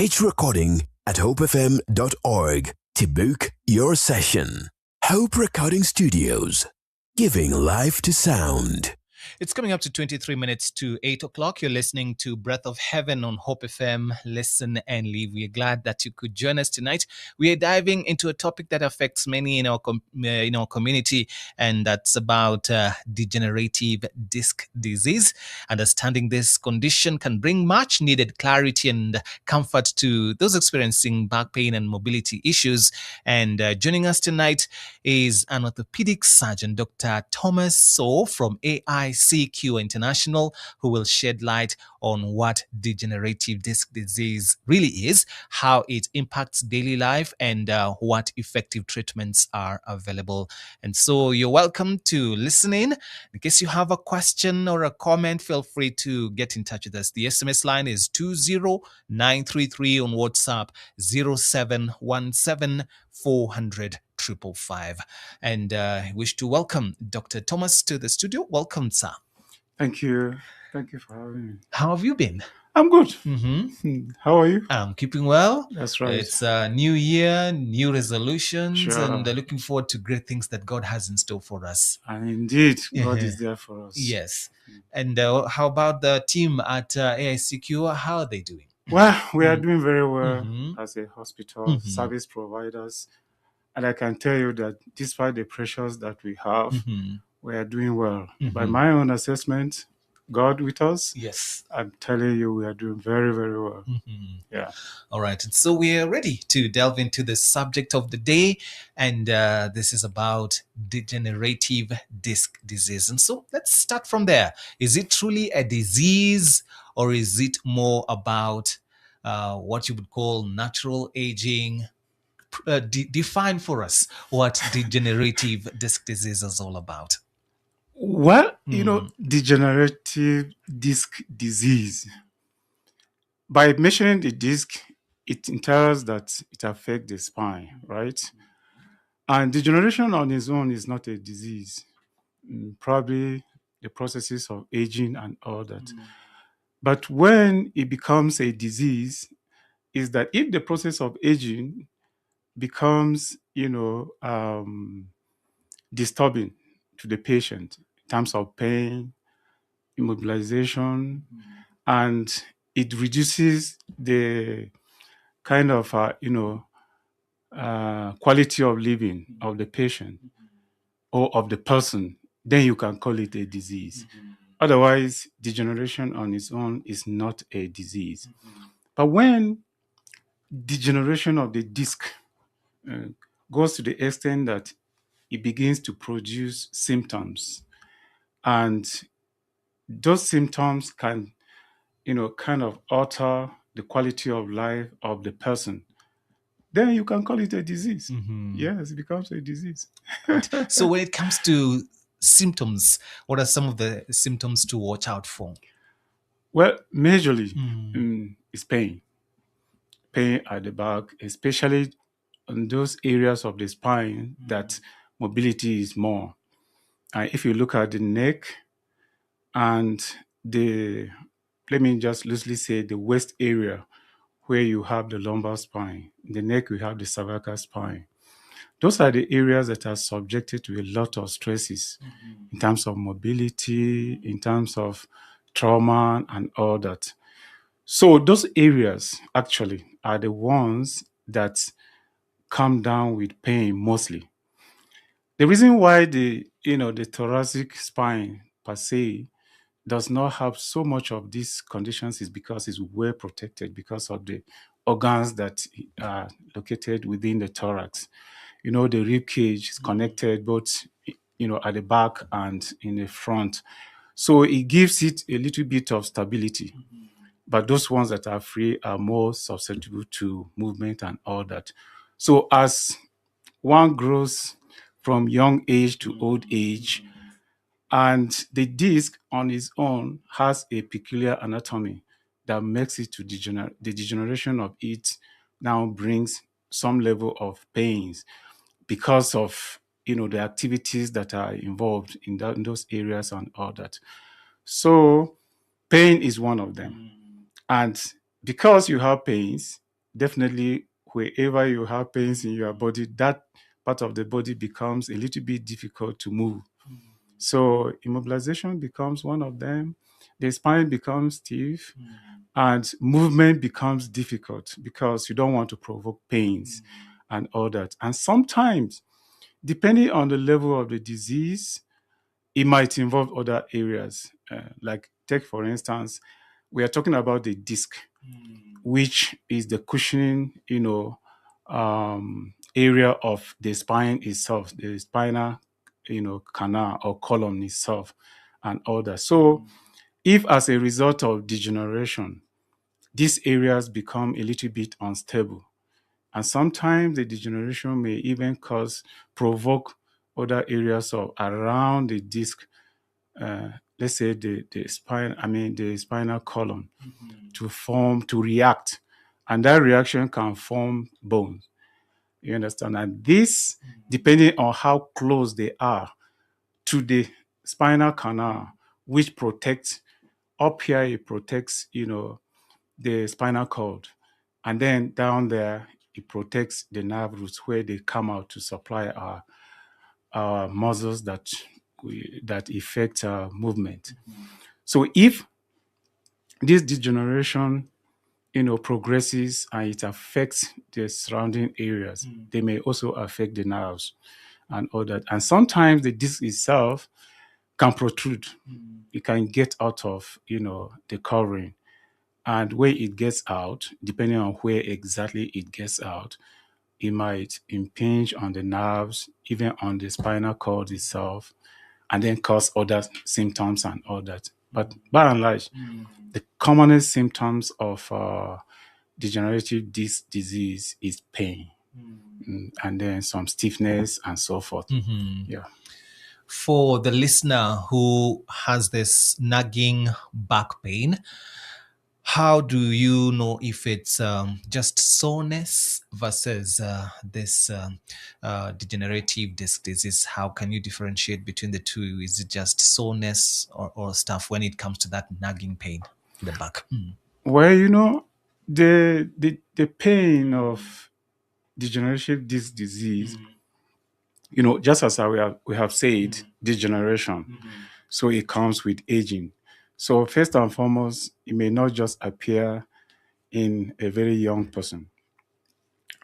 Recording at hopefm.org to book your session. Hope Recording Studios, giving life to sound. It's coming up to 23 minutes to 8 o'clock. You're listening to Breath of Heaven on Hope FM. Listen and live. We're glad that you could join us tonight. We are diving into a topic that affects many in our community, and that's about degenerative disc disease. Understanding this condition can bring much needed clarity and comfort to those experiencing back pain and mobility issues. And joining us tonight is an orthopedic surgeon, Dr. Thomas Sough from AICQ International, who will shed light on what degenerative disc disease really is, how it impacts daily life, and what effective treatments are available. And so you're welcome to listen in. In case you have a question or a comment, feel free to get in touch with us. The SMS line is 20933, on WhatsApp 0717 400 555. And I wish to welcome Dr. Thomas to the studio. Welcome, sir. Thank you. Thank you for having me. How have you been? I'm good. Mm-hmm. How are you? I'm keeping well. That's right. It's a new year, new resolutions, Sure. and looking forward to great things that God has in store for us. And indeed, God is there for us. Yes. And how about the team at AICQ? How are they doing? Well, we are doing very well as a hospital, service providers. And I can tell you that despite the pressures that we have, we are doing well. By my own assessment, God with us. Yes. I'm telling you, we are doing very, very well. Yeah. All right. And so we are ready to delve into the subject of the day. And this is about degenerative disc disease. And so let's start from there. Is it truly a disease, or is it more about what you would call natural aging? Define for us what degenerative disc disease is all about. Well, degenerative disc disease, by measuring the disc, it entails that it affects the spine, right? And degeneration on its own is not a disease. Probably the processes of aging and all that. But when it becomes a disease, is that if the process of aging becomes, disturbing to the patient in terms of pain, immobilization, and it reduces the kind of, quality of living of the patient or of the person, then you can call it a disease. Otherwise, degeneration on its own is not a disease. But when degeneration of the disc goes to the extent that it begins to produce symptoms, and those symptoms can, kind of alter the quality of life of the person, then you can call it a disease. Yes, it becomes a disease. So when it comes to symptoms, what are some of the symptoms to watch out for? Well, majorly is pain. Pain at the back, especially in those areas of the spine that mobility is more. If you look at the neck and let me just loosely say the waist area, where you have the lumbar spine. In the neck, we have the cervical spine. Those are the areas that are subjected to a lot of stresses in terms of mobility, in terms of trauma and all that. So those areas actually are the ones that come down with pain mostly. The reason why the thoracic spine per se does not have so much of these conditions is because it's well protected because of the organs that are located within the thorax. The rib cage is connected both, at the back and in the front. So it gives it a little bit of stability. But those ones that are free are more susceptible to movement and all that. So as one grows from young age to old age, and the disc on its own has a peculiar anatomy that makes it to degenerate. The degeneration of it now brings some level of pains because of the activities that are involved in those areas and all that. So pain is one of them. And because you have pains, definitely wherever you have pains in your body, that part of the body becomes a little bit difficult to move. So immobilization becomes one of them. The spine becomes stiff and movement becomes difficult because you don't want to provoke pains and all that. And sometimes, depending on the level of the disease, it might involve other areas. Like take, for instance, we are talking about the disc, which is the cushioning, area of the spine itself, the spinal, canal or column itself, and all that. So, if as a result of degeneration, these areas become a little bit unstable, and sometimes the degeneration may even provoke other areas of around the disc, let's say the spinal column, to react, and that reaction can form bones. You understand? And this, depending on how close they are to the spinal canal, which protects up here, it protects, the spinal cord, and then down there it protects the nerve roots where they come out to supply our muscles that affect movement. So if this degeneration, progresses and it affects the surrounding areas, they may also affect the nerves and all that. And sometimes the disc itself can protrude. It can get out of, the covering. And when it gets out, depending on where exactly it gets out, it might impinge on the nerves, even on the spinal cord itself, and then cause other symptoms and all that. But by and large, the commonest symptoms of degenerative disc disease is pain, and then some stiffness and so forth. Yeah. For the listener who has this nagging back pain, how do you know if it's just soreness versus this degenerative disc disease? How can you differentiate between the two? Is it just soreness or stuff when it comes to that nagging pain in the back? Well, the pain of degenerative disc disease, just as we have said, degeneration. So it comes with aging. So first and foremost, it may not just appear in a very young person,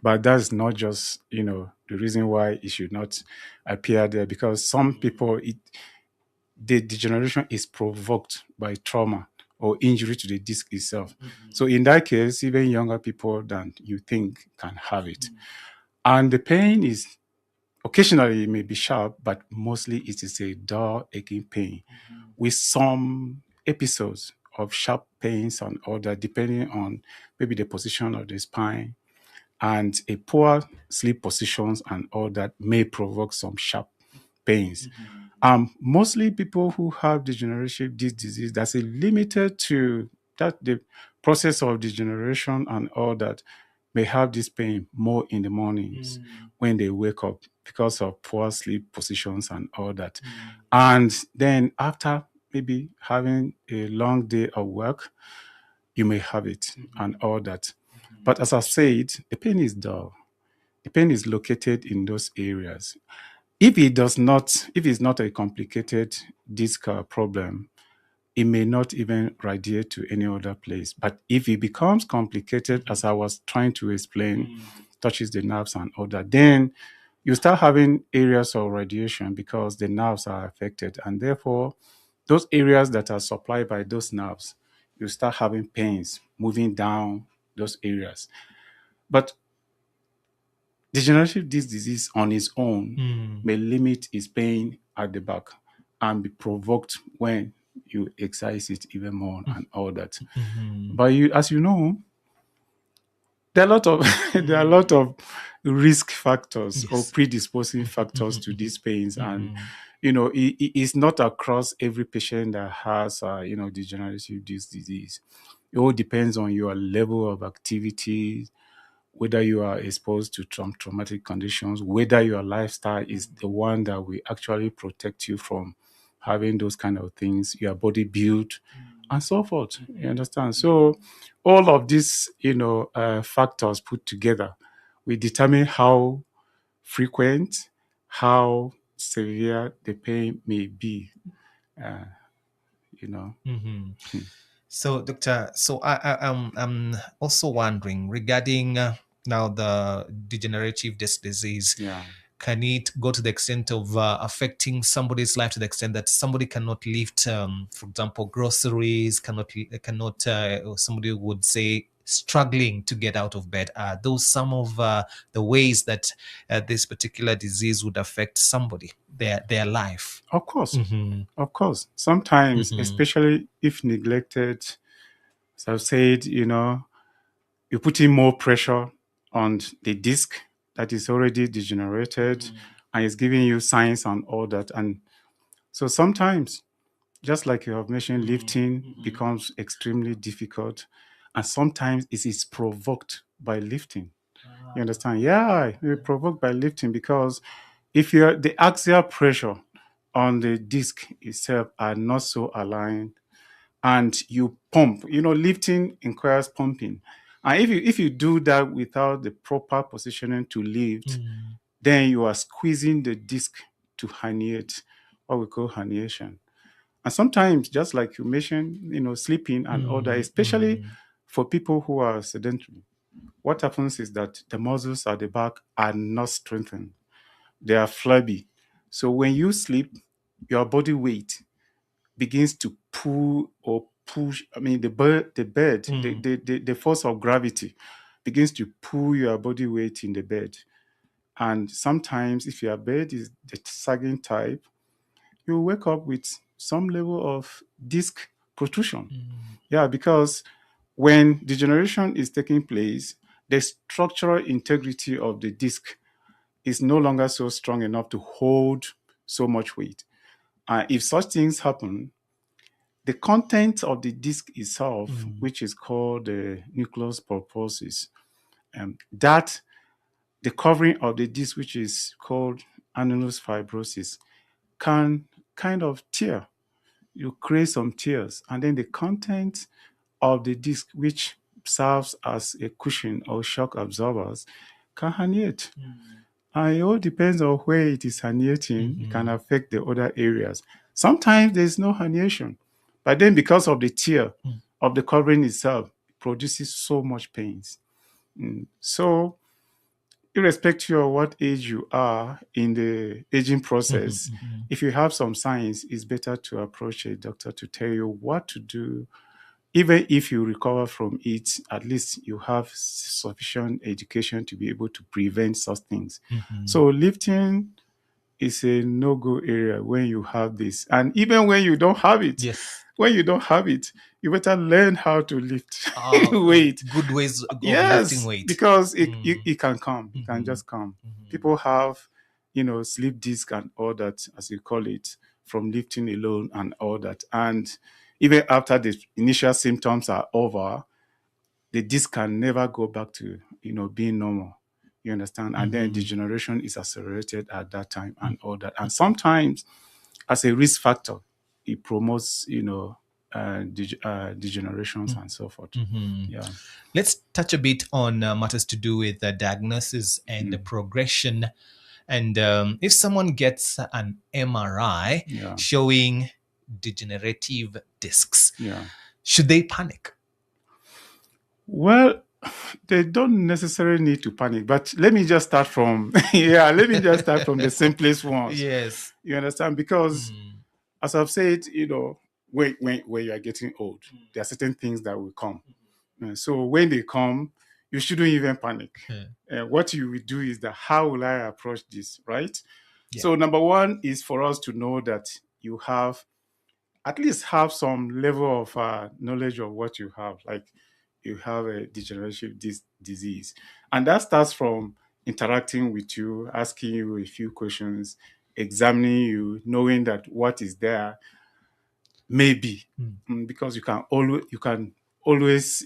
but that's not just the reason why it should not appear there, because some people, the degeneration is provoked by trauma or injury to the disc itself. So in that case, even younger people than you think can have it. And the pain is occasionally it may be sharp, but mostly it is a dull, aching pain with some episodes of sharp pains and all that, depending on maybe the position of the spine, and a poor sleep positions and all that may provoke some sharp pains. Mostly people who have degenerative disc disease, that's limited to that the process of degeneration and all that, may have this pain more in the mornings when they wake up because of poor sleep positions and all that. And then after maybe having a long day of work, you may have it and all that. But as I said, the pain is dull. The pain is located in those areas. If it's not a complicated disc problem, it may not even radiate to any other place. But if it becomes complicated, as I was trying to explain, touches the nerves and all that, then you start having areas of radiation because the nerves are affected. And therefore, those areas that are supplied by those nerves, you start having pains moving down those areas. But degenerative disc disease on its own may limit its pain at the back and be provoked when you exercise it even more and all that. But as you know, there are a lot of there are a lot of risk factors or predisposing factors to these pains, and it's not across every patient that has degenerative disc disease. It all depends on your level of activity, whether you are exposed to traumatic conditions, whether your lifestyle is the one that will actually protect you from having those kind of things, your body build and so forth. You understand? So all of these, factors put together, we determine how frequent, how severe the pain may be. Uh, you know. So, Doctor, I'm also wondering regarding now the degenerative disc disease. Yeah. Can it go to the extent of affecting somebody's life to the extent that somebody cannot lift, for example, groceries, cannot somebody would say struggling to get out of bed? Are those some of the ways that this particular disease would affect somebody, their life? Of course. Of course. Sometimes, especially if neglected, as I've said, you put in more pressure on the disc that is already degenerated and it's giving you signs and all that. And so sometimes, just like you have mentioned, lifting becomes extremely difficult. And sometimes it is provoked by lifting. You understand? Yeah, it's provoked by lifting because if the axial pressure on the disc itself are not so aligned and you pump, lifting requires pumping. And if you do that without the proper positioning to lift, then you are squeezing the disc to herniate, what we call herniation. And sometimes, just like you mentioned, sleeping and all that, especially for people who are sedentary, what happens is that the muscles at the back are not strengthened. They are flabby. So when you sleep, your body weight begins to pull or push. I mean, the force of gravity begins to pull your body weight in the bed. And sometimes, if your bed is the sagging type, you wake up with some level of disc protrusion. Yeah, because when degeneration is taking place, the structural integrity of the disc is no longer so strong enough to hold so much weight. If such things happen, the content of the disc itself, which is called the nucleus pulposus, that the covering of the disc, which is called annulus fibrosis, can kind of tear. You create some tears, and then the content of the disc, which serves as a cushion or shock absorbers, can herniate. And it all depends on where it is herniating. It can affect the other areas. Sometimes there's no herniation, but then because of the tear of the covering itself, it produces so much pains. So, irrespective of what age you are in the aging process, if you have some signs, it's better to approach a doctor to tell you what to do. Even if you recover from it, at least you have sufficient education to be able to prevent such things. So lifting is a no-go area when you have this. And even when you don't have it, you better learn how to lift weight. Good ways of Yes, lifting weight. because it can come. It can just come. People have, sleep disc and all that, as you call it, from lifting alone and all that. And even after the initial symptoms are over, the disc can never go back to, being normal. You understand? And then degeneration is accelerated at that time and all that. And sometimes, as a risk factor, it promotes, degenerations and so forth. Yeah. Let's touch a bit on matters to do with the diagnosis and the progression. And if someone gets an MRI showing degenerative discs, should they panic? Well, they don't necessarily need to panic, but let me just start from the simplest ones. Yes. You understand? Because as I've said, when you are getting old, there are certain things that will come. So when they come, you shouldn't even panic. What you will do is that, how will I approach this, right? Yeah. So number one is for us to know that you at least have some level of knowledge of what you have. Like, you have a degenerative disease. And that starts from interacting with you, asking you a few questions, examining you, knowing that what is there may be. Because you can always,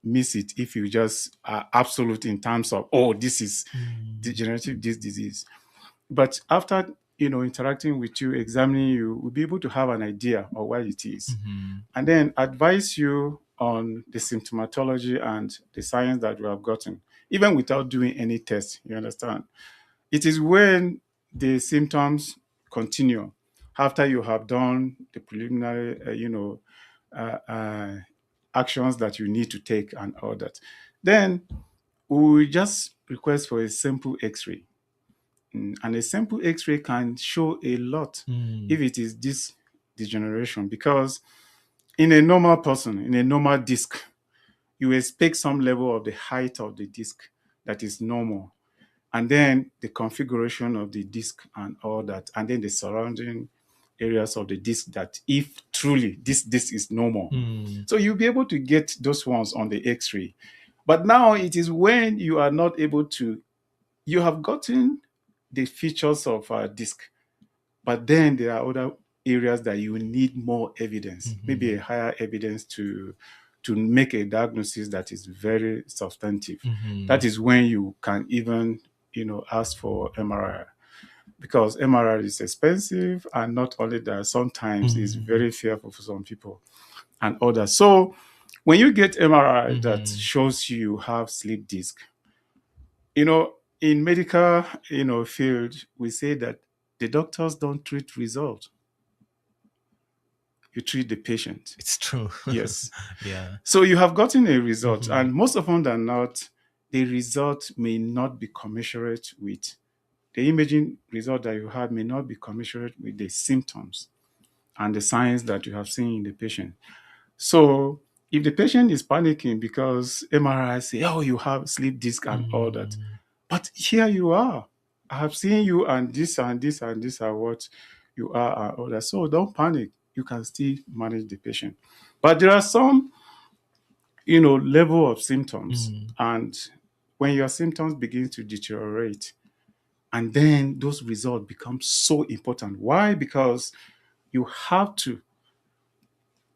miss it if you just are absolute in terms of, oh, this is degenerative disc disease. But after, interacting with you, examining you, will be able to have an idea of what it is, and then advise you on the symptomatology and the science that we have gotten, even without doing any test. You understand? It is when the symptoms continue after you have done the preliminary, actions that you need to take and all that. Then we will just request for a simple X-ray. And a simple X-ray can show a lot if it is this degeneration, because in a normal person, in a normal disc, you expect some level of the height of the disc that is normal, and then the configuration of the disc and all that, and then the surrounding areas of the disc, that if truly this disc is normal. So you'll be able to get those ones on the X-ray. But now it is when you are not able to, you have gotten the features of a disc, but then there are other areas that you need more evidence, maybe a higher evidence to make a diagnosis that is very substantive. That is when you can even, ask for MRI, because MRI is expensive, and not only that, sometimes it's very fearful for some people and others. So when you get MRI that shows you have sleep disc, in medical, field, we say that the doctors don't treat result. You treat the patient. It's true. Yes. Yeah. So you have gotten a result, and most often than not, the result may not be commensurate with the imaging result that you have, may not be commensurate with the symptoms and the signs that you have seen in the patient. So if the patient is panicking because MRI say, oh, you have sleep disc and all that, but here you are, I have seen you, and this and this and this are what you are and all that. So don't panic. You can still manage the patient. But there are some, level of symptoms. And when your symptoms begin to deteriorate, and then those results become so important. Why? Because you have to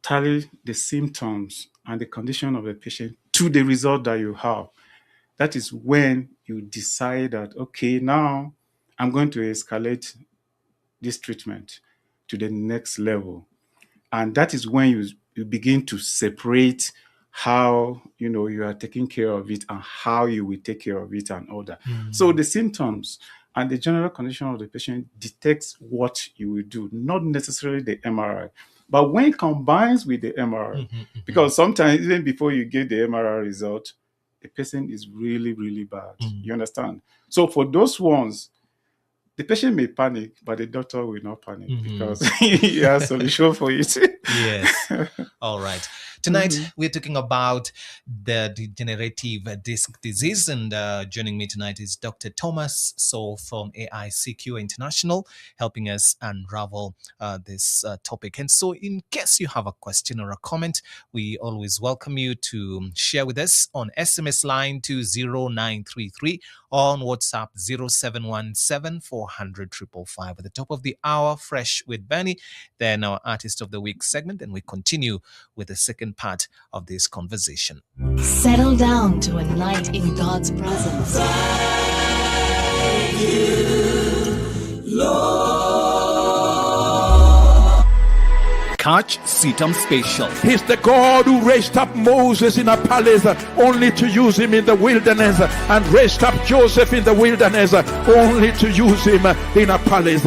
tally the symptoms and the condition of the patient to the result that you have. That is when you decide that, okay, now I'm going to escalate this treatment to the next level. And that is when you begin to separate how, you are taking care of it and how you will take care of it and all that. So the symptoms and the general condition of the patient detects what you will do, not necessarily the MRI. But when it combines with the MRI, because sometimes even before you get the MRI result, the patient is really, really bad. You understand? So for those ones, the patient may panic, but the doctor will not panic because he has a solution for it. Yes. All right. Tonight, we're talking about the degenerative disc disease. And joining me tonight is Dr. Thomas Sough from AICQ International, helping us unravel this topic. And so in case you have a question or a comment, we always welcome you to share with us on SMS line to 0933, on WhatsApp 0717 400 555. At the top of the hour, Fresh with Benny, then our Artist of the Week segment, and we continue with the second part of this conversation. Settle down to a night in God's presence. Thank you, Lord. Catch Sitam Special. He's the God who raised up Moses in a palace only to use him in the wilderness, and raised up Joseph in the wilderness only to use him in a palace.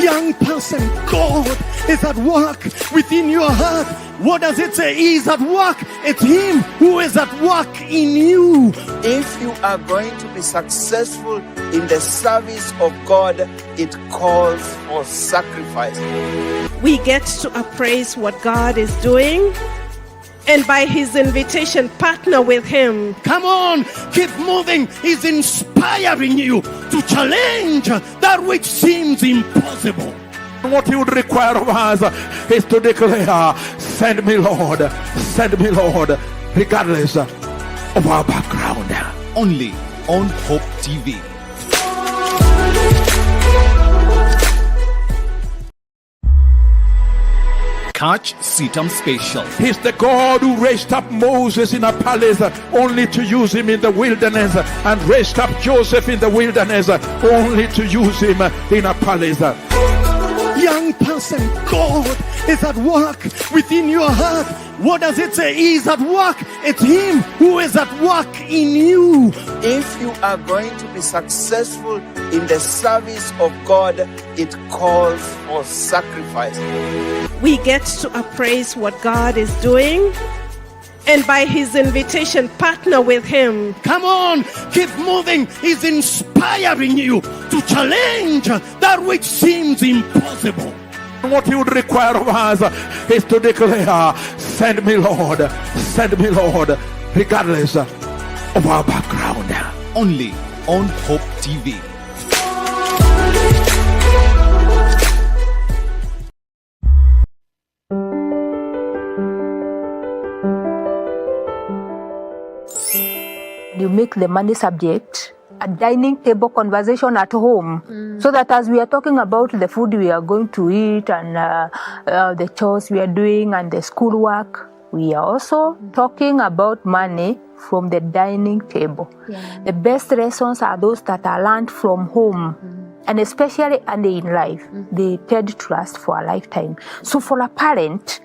Young person, God is at work within your heart. What does it say? He is at work. It's Him who is at work in you. If you are going to be successful in the service of God, it calls for sacrifice. We get to appraise what God is doing, and by His invitation, partner with Him. Come on, keep moving. He's inspiring you to challenge that which seems impossible. What He would require of us is to declare, send me, Lord, regardless of our background. Only on Hope TV. Catch Sitam Special. He's the God who raised up Moses in a palace only to use him in the wilderness, and raised up Joseph in the wilderness only to use him in a palace. Young person, God is at work within your heart. What does it say? He is at work. It's him who is at work in you. If you are going to be successful in the service of God, it calls for sacrifice. We get to appraise what God is doing, and by his invitation, partner with him. Come on, keep moving. He's inspiring you to challenge that which seems impossible. What he would require of us is to declare, send me Lord, regardless of our background. Only on Hope TV. You make the money subject a dining table conversation at home, so that as we are talking about the food we are going to eat and the chores we are doing and the schoolwork, we are also talking about money from the dining table. The best lessons are those that are learned from home, and especially early in life, they tend to last for a lifetime. So for a parent,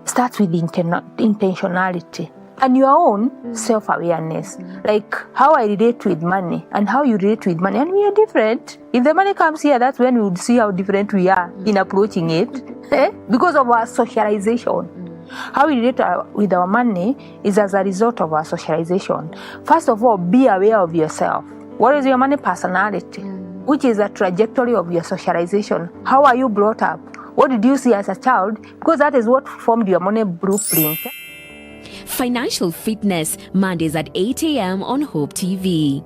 starts with intentionality and your own self-awareness, like how I relate with money and how you relate with money, and we are different. If the money comes here, that's when we would see how different we are in approaching it, because of our socialization. How we relate with our money is as a result of our socialization. First of all, be aware of yourself. What is your money personality? Which is a trajectory of your socialization. How are you brought up? What did you see as a child? Because that is what formed your money blueprint. Financial Fitness, Mondays at 8 a.m. on Hope TV.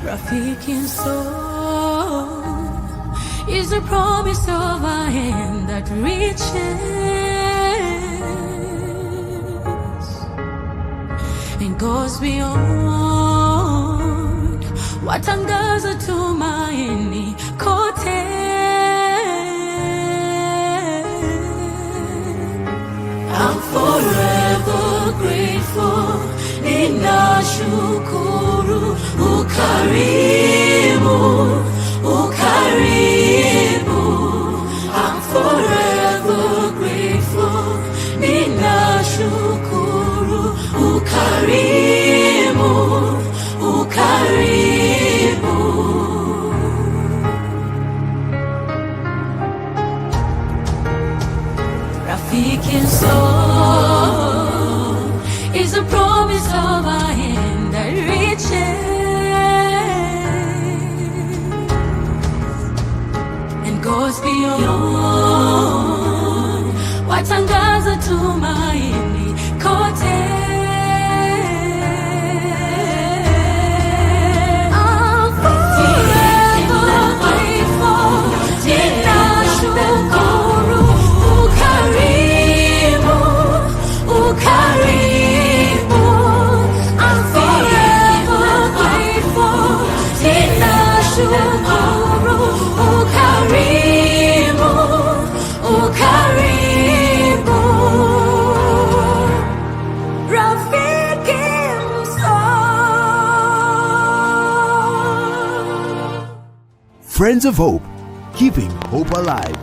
Rafiki soul is a promise of a hand that reaches and goes beyond what angaza tumaini kote. I'm forever grateful. Ninashukuru ukarimu, ukarimu. I'm forever grateful. Ninashukuru ukarimu, ukarimu. Rafiki soul is a promise of a hand that reaches and goes beyond what angaza tumaini kote. I'm forever grateful. Ninashukuru ukarimu, ukarimu. I'm forever grateful. Ninashukuru ukarimu, ukarimu. Rafiki soul. Friends of Hope, keeping hope alive.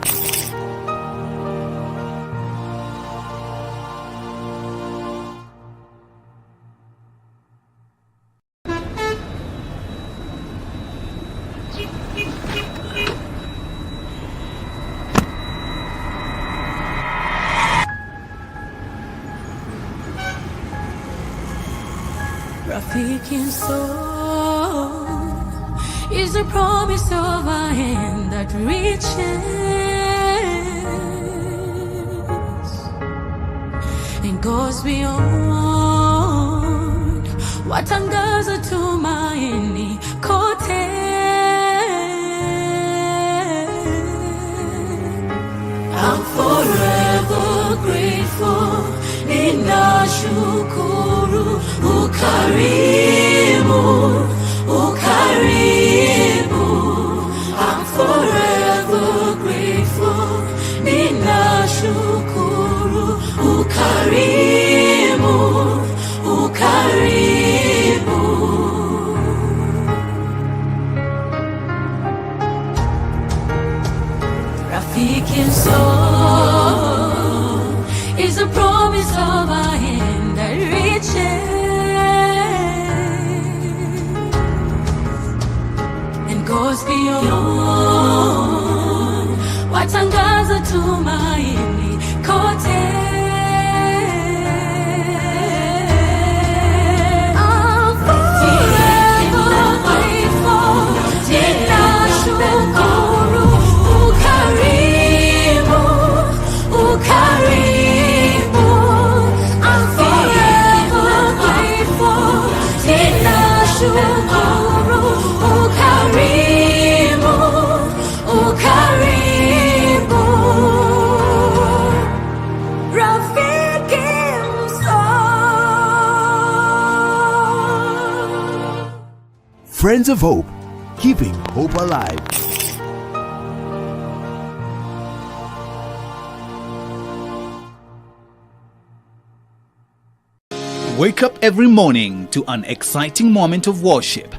Rafiki soul is a promise of a hand that reaches and goes beyond what angaza tumaini kote. forever grateful. Ninashukuru ukarimu, ukarimu. I'm forever grateful. Ninashukuru ukarimu, ukarimu. Rafiki soul is a promise of our hand that reaches and goes beyond. Watangaza tumaini kote. I'm forever grateful. Ninashukuru ukarimu, ukarimu. I'm forever grateful. Ninashukuru ukarimu, ukarimu. Rafiki msoul. Friends of Hope, keeping hope alive. Wake up every morning to an exciting moment of worship.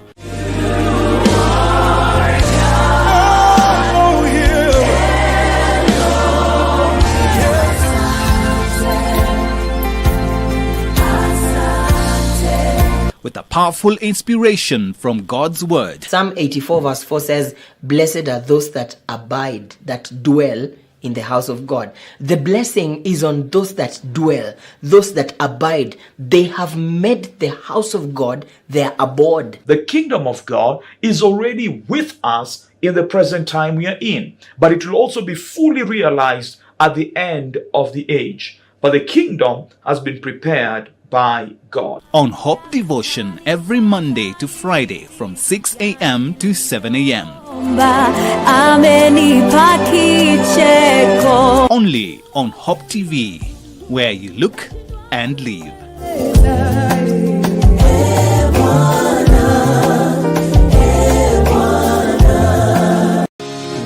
With a powerful inspiration from God's Word. Psalm 84 verse 4 says, "Blessed are those that abide, that dwell in the house of God." The blessing is on those that dwell, those that abide. They have made the house of God their abode. The kingdom of God is already with us in the present time we are in, but it will also be fully realized at the end of the age. But the kingdom has been prepared by God. On Hope Devotion every Monday to Friday from 6 a.m. to 7 a.m. Only on Hope TV, where you look and live.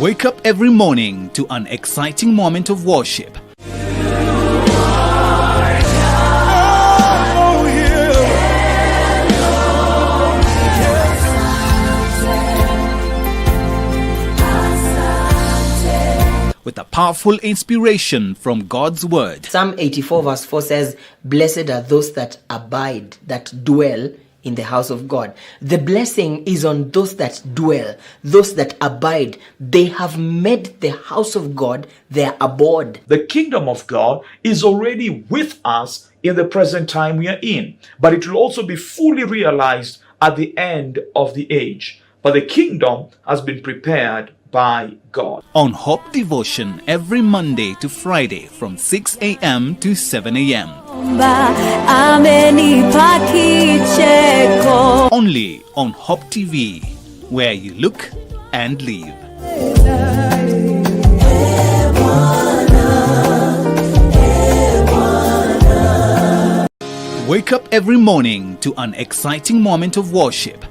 Wake up every morning to an exciting moment of worship. With a powerful inspiration from God's Word. Psalm 84 verse 4 says, "Blessed are those that abide, that dwell in the house of God." The blessing is on those that dwell, those that abide. They have made the house of God their abode. The kingdom of God is already with us in the present time we are in, but it will also be fully realized at the end of the age. But the kingdom has been prepared by God. On Hope Devotion every Monday to Friday from 6 a.m. to 7 a.m. Only on Hope TV, where you look and live. Wake up every morning to an exciting moment of worship.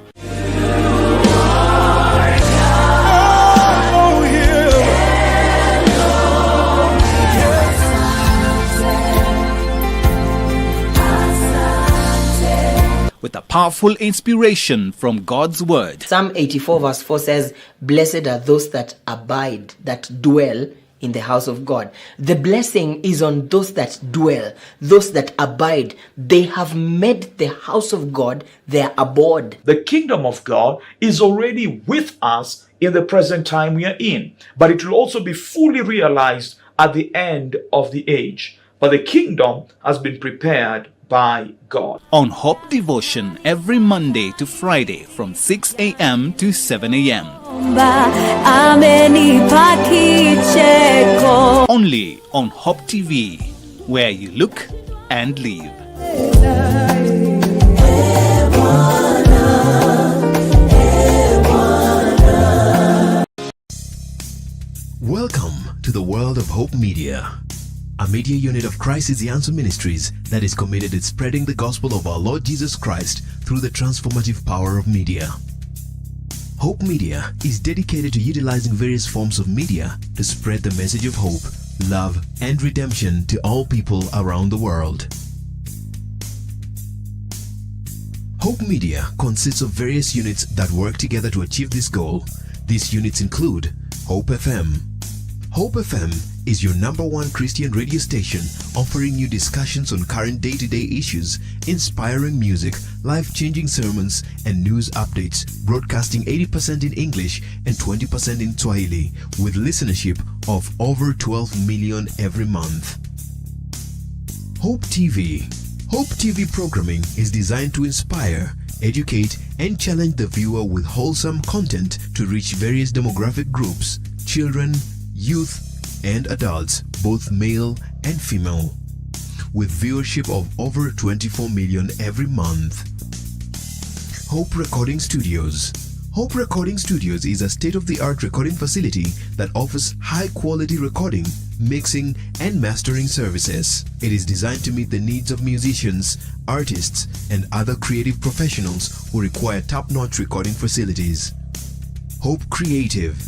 With a powerful inspiration from God's Word. Psalm 84 verse 4 says, "Blessed are those that abide, that dwell in the house of God." The blessing is on those that dwell, those that abide. They have made the house of God their abode. The kingdom of God is already with us in the present time we are in, but it will also be fully realized at the end of the age. But the kingdom has been prepared by God. On Hope Devotion every Monday to Friday from 6 a.m. to 7 a.m. Only on Hope TV, where you look and live. Welcome to the world world of Hope Media, a media unit of Christ is the Answer Ministries that is committed to spreading the gospel of our Lord Jesus Christ through the transformative power of media. Hope Media is dedicated to utilizing various forms of media to spread the message of hope, love, and redemption to all people around the world. Hope Media consists of various units that work together to achieve this goal. These units include Hope FM. Hope FM is your #1 Christian radio station offering you discussions on current day-to-day issues, inspiring music, life-changing sermons, and news updates, broadcasting 80% in English and 20% in Swahili, with listenership of over 12 million every month. Hope TV. Hope TV programming is designed to inspire, educate, and challenge the viewer with wholesome content to reach various demographic groups, children, youth, and adults, both male and female, with viewership of over 24 million every month. Hope Recording Studios. Hope Recording Studios is a state-of-the-art recording facility that offers high-quality recording, mixing, and mastering services. It is designed to meet the needs of musicians, artists, and other creative professionals who require top-notch recording facilities. Hope Creative.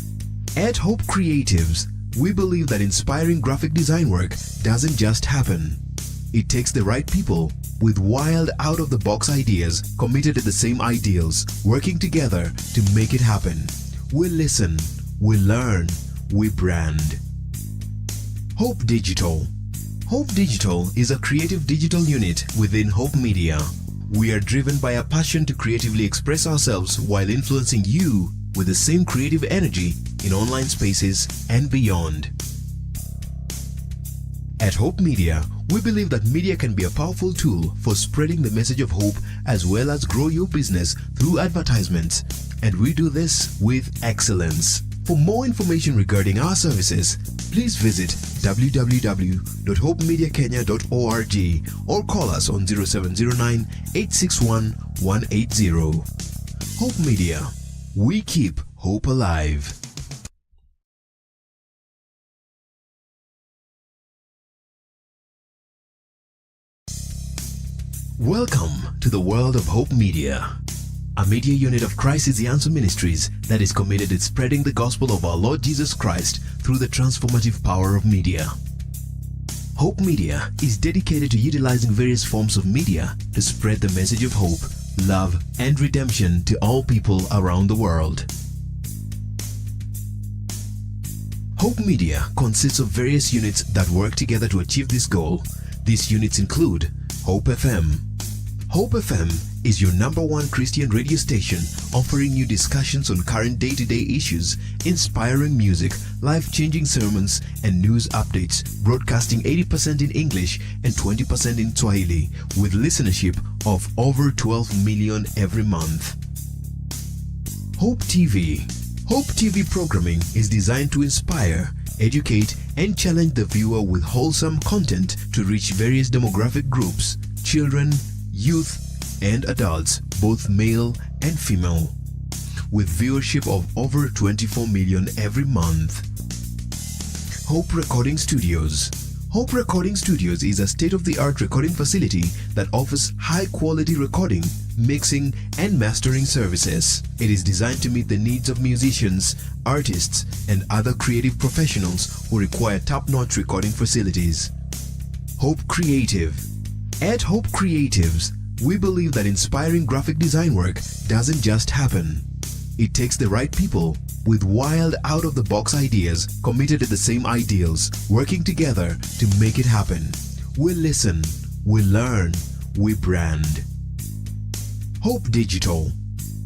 At Hope Creatives, we believe that inspiring graphic design work doesn't just happen. It takes the right people with wild, out-of-the-box ideas committed to the same ideals, working together to make it happen. We listen, we learn, we brand. Hope Digital. Hope Digital is a creative digital unit within Hope Media. We are driven by a passion to creatively express ourselves while influencing you with the same creative energy in online spaces and beyond. At Hope Media, we believe that media can be a powerful tool for spreading the message of hope as well as grow your business through advertisements, and we do this with excellence. For more information regarding our services, please visit www.hopemediakenya.org or call us on 0709 861 180. Hope Media. We keep hope alive. Welcome to the world of Hope Media, a media unit of Christ is the Answer Ministries that is committed to spreading the gospel of our Lord Jesus Christ through the transformative power of media. Hope Media is dedicated to utilizing various forms of media to spread the message of hope, love, and redemption to all people around the world. Hope Media consists of various units that work together to achieve this goal. These units include Hope FM. Hope FM is your #1 Christian radio station offering you discussions on current day-to-day issues, inspiring music, life-changing sermons, and news updates, broadcasting 80% in English and 20% in Swahili, with listenership of over 12 million every month. Hope TV. Hope TV programming is designed to inspire, educate, and challenge the viewer with wholesome content to reach various demographic groups, children, youth, and adults, both male and female, with viewership of over 24 million every month. Hope Recording Studios. Hope Recording Studios is a state-of-the-art recording facility that offers high-quality recording, mixing, and mastering services. It is designed to meet the needs of musicians, artists, and other creative professionals who require top-notch recording facilities. Hope Creative. At Hope Creatives, we believe that inspiring graphic design work doesn't just happen. It takes the right people with wild, out-of-the-box ideas committed to the same ideals, working together to make it happen. We listen, we learn, we brand. Hope Digital.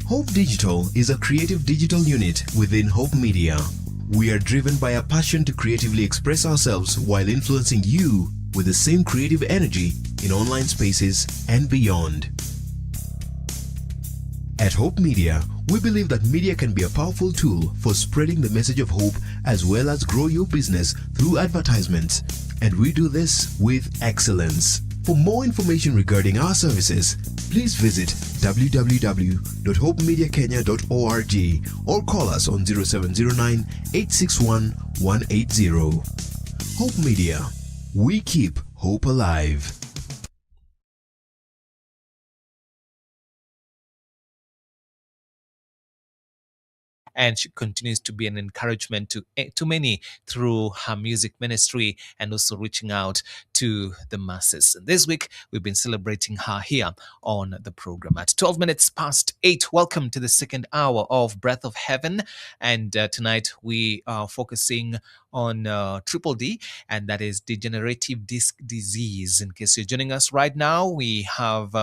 Hope Digital is a creative digital unit within Hope Media. We are driven by a passion to creatively express ourselves while influencing you with the same creative energy in online spaces and beyond. At Hope Media, we believe that media can be a powerful tool for spreading the message of hope as well as grow your business through advertisements, and we do this with excellence. For more information regarding our services, please visit www.hopemediakenya.org or call us on 0709 861 180. Hope Media. We keep hope alive. And she continues to be an encouragement to many through her music ministry and also reaching out to the masses. And this week, we've been celebrating her here on the program at 12 minutes past 8. Welcome to the second hour of Breath of Heaven. And tonight, we are focusing on triple D, and that is degenerative disc disease. In case you're joining us right now, we have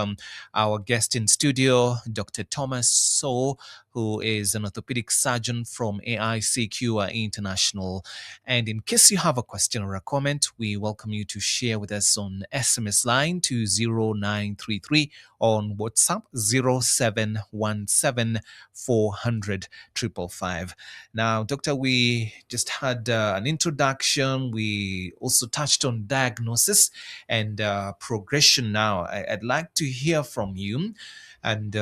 our guest in studio, Dr. Thomas Sough, who is an orthopedic surgeon from AICQ International. And in case you have a question or a comment, we welcome you to share with us on SMS line to 0933, on WhatsApp 0717 400 555. Now, Doctor, we just had an introduction. We also touched on diagnosis and progression. Now, I'd like to hear from you. And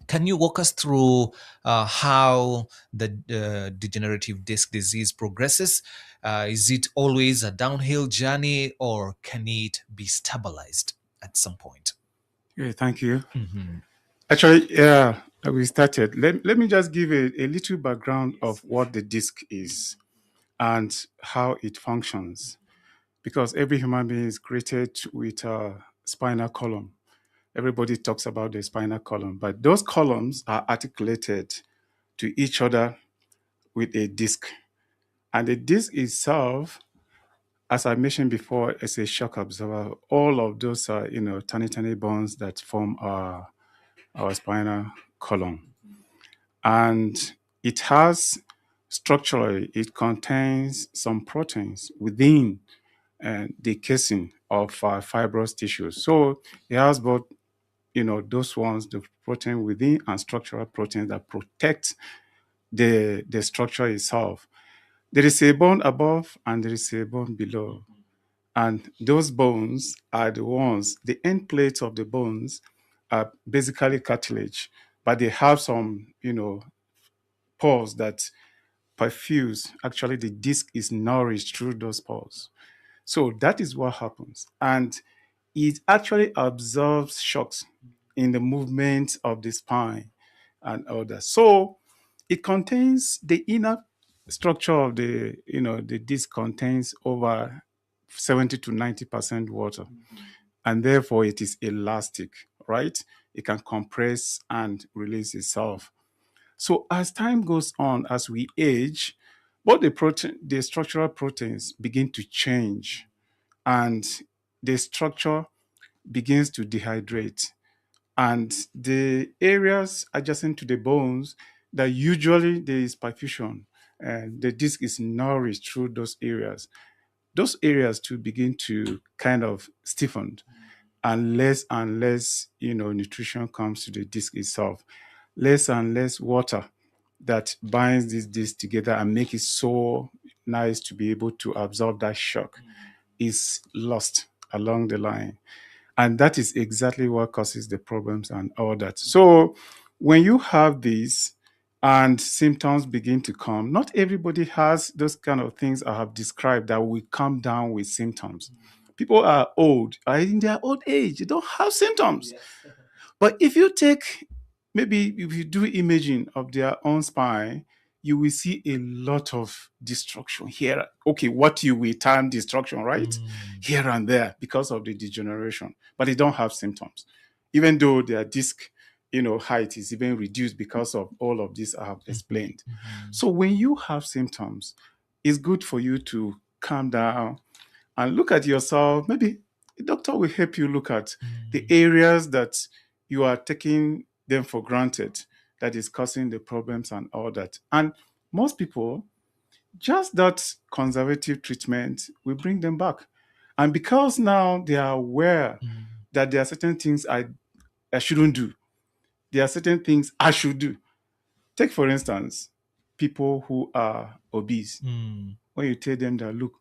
can you walk us through how the degenerative disc disease progresses? Is it always a downhill journey, or can it be stabilized at some point? Yeah, thank you. Actually, yeah, we started. Let me just give a little background of what the disc is and how it functions. Because every human being is created with a spinal column. Everybody talks about the spinal column, but those columns are articulated to each other with a disc. And the disc itself, as I mentioned before, is a shock absorber. All of those are, tiny bones that form our spinal column. And it has, structurally, it contains some proteins within the casing of fibrous tissue. So it has both, those ones, the protein within and structural proteins that protect the structure itself. There is a bone above and there is a bone below. And those bones are the ones, the end plates of the bones are basically cartilage, but they have some, pores that perfuse. Actually, the disc is nourished through those pores. So that is what happens. And it actually absorbs shocks in the movement of the spine and all that. So it contains the inner structure of the disc contains over 70 to 90% water. And therefore it is elastic, right? It can compress and release itself. So as time goes on, as we age, both the structural proteins begin to change, and the structure begins to dehydrate. And the areas adjacent to the bones that usually there is perfusion and the disc is nourished through those areas to begin to kind of stiffen, and less nutrition comes to the disc itself, less and less water that binds this disc together and make it so nice to be able to absorb that shock is lost along the line. And that is exactly what causes the problems and all that. So when you have this and symptoms begin to come, not everybody has those kind of things I have described that will come down with symptoms. People are in their old age, they don't have symptoms. But if you take, maybe if you do imaging of their own spine, you will see a lot of destruction here. Okay, what you will term destruction, right? Here and there because of the degeneration, but they don't have symptoms, even though their disc, height is even reduced because of all of this I have explained. So when you have symptoms, it's good for you to calm down and look at yourself. Maybe the doctor will help you look at the areas that you are taking them for granted that is causing the problems and all that. And most people, just that conservative treatment will bring them back. And because now they are aware that there are certain things I shouldn't do, there are certain things I should do. Take, for instance, people who are obese. When you tell them that, look,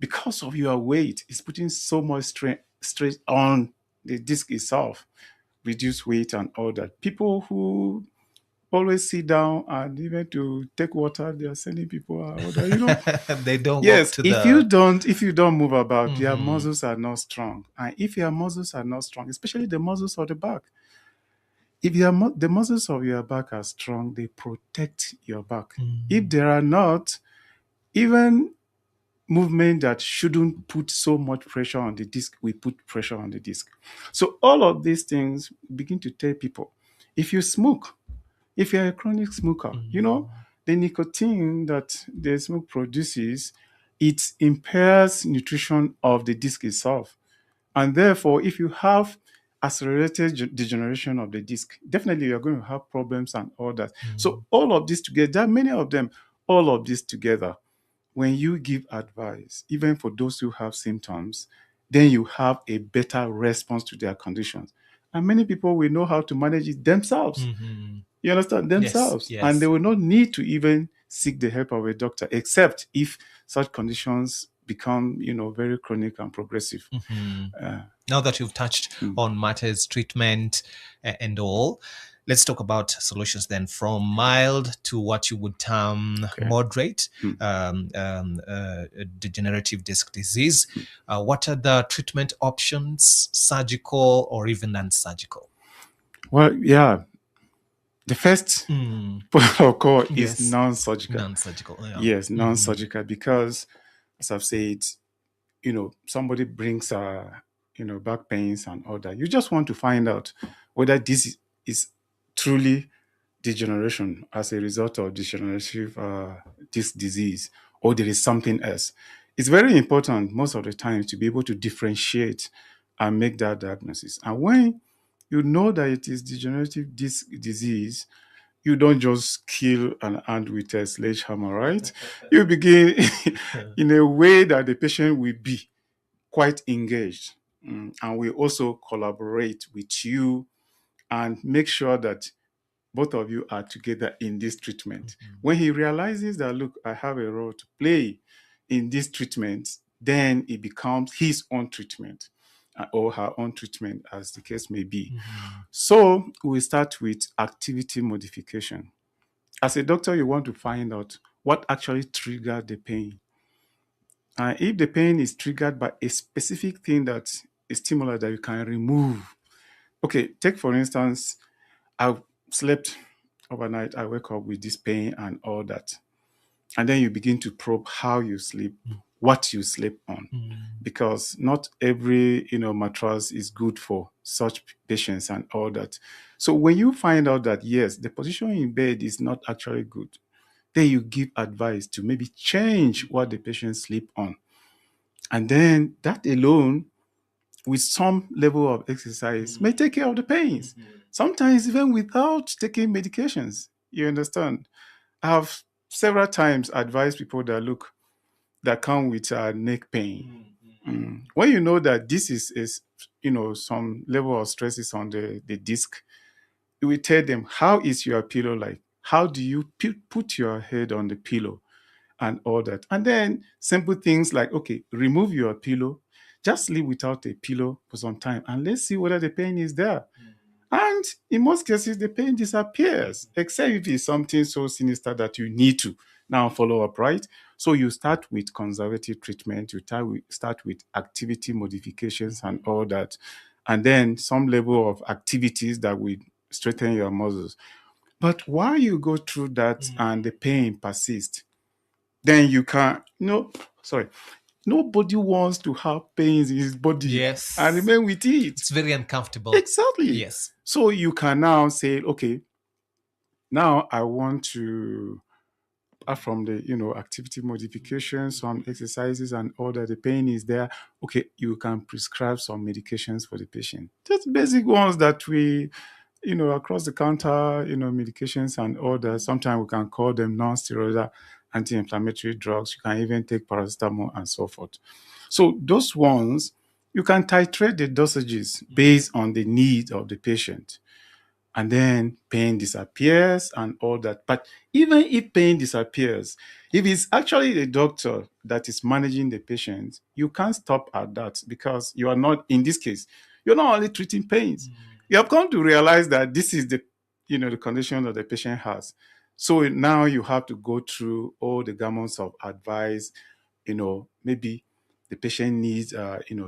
because of your weight, it's putting so much stress on the disc itself, reduce weight and all that. People who always sit down and even to take water, they are sending people out. They don't Yes, walk to if you don't move about, your Mhm. muscles are not strong. And if your muscles are not strong, especially the muscles of the back, if the muscles of your back are strong, they protect your back. If there are not, even movement that shouldn't put so much pressure on the disc, we put pressure on the disc. So all of these things begin to tell people, if you smoke, if you're a chronic smoker, the nicotine that the smoke produces, it impairs nutrition of the disc itself. And therefore, if you have accelerated degeneration of the disc, definitely you're going to have problems and all that. So all of this together, there are many of them, all of this together, when you give advice, even for those who have symptoms, then you have a better response to their conditions. And many people will know how to manage it themselves. You understand? Themselves. Yes. And they will not need to even seek the help of a doctor, except if such conditions become, very chronic and progressive. Now that you've touched on matters, treatment, and all, let's talk about solutions then, from mild to what you would term moderate degenerative disc disease. What are the treatment options, surgical or even non-surgical? Well, yeah. The first protocol is Yes. non-surgical. Non-surgical, yeah. Yes, non-surgical, because, as I've said, somebody brings, back pains and all that. You just want to find out whether this is truly degeneration as a result of degenerative disc disease, or there is something else. It's very important most of the time to be able to differentiate and make that diagnosis. And when you know that it is degenerative disc disease, you don't just kill an ant with a sledgehammer, right? You begin in a way that the patient will be quite engaged, and will also collaborate with you and make sure that both of you are together in this treatment. When he realizes that, look, I have a role to play in this treatment, then it becomes his own treatment, or her own treatment, as the case may be. So we start with activity modification. As a doctor, you want to find out what actually triggered the pain. And if the pain is triggered by a specific thing, that a stimuli that you can remove. Okay, take for instance, I slept overnight, I wake up with this pain and all that. And then you begin to probe how you sleep, what you sleep on. Because not every mattress is good for such patients and all that. So when you find out that, yes, the position in bed is not actually good, then you give advice to maybe change what the patient sleep on. And then that alone, with some level of exercise, may take care of the pains. Sometimes even without taking medications. You understand? I have several times advised people that come with neck pain. When you know that this is some level of stresses on the disc, you will tell them, how is your pillow like? How do you put your head on the pillow and all that? And then simple things like, okay, remove your pillow, just sleep without a pillow for some time, and let's see whether the pain is there. And in most cases, the pain disappears, except if it's something so sinister that you need to now follow up, right? So you start with conservative treatment, you start with activity modifications and all that, and then some level of activities that will strengthen your muscles. But while you go through that and the pain persists, then you can, nobody wants to have pains in his body, yes, and remain with it. It's very uncomfortable. Exactly. Yes. So you can now say, okay, now I want to, apart from the activity modification, some exercises and all that, the pain is there. Okay, you can prescribe some medications for the patient. Just basic ones that we across the counter, medications and all that. Sometimes we can call them non-steroidal anti-inflammatory drugs. You can even take paracetamol and so forth. So those ones, you can titrate the dosages based on the need of the patient. And then pain disappears and all that. But even if pain disappears, if it's actually the doctor that is managing the patient, you can't stop at that, because you're not, in this case, you're not only treating pains. You have come to realize that this is the the condition that the patient has. So now you have to go through all the gamut of advice. Maybe the patient needs,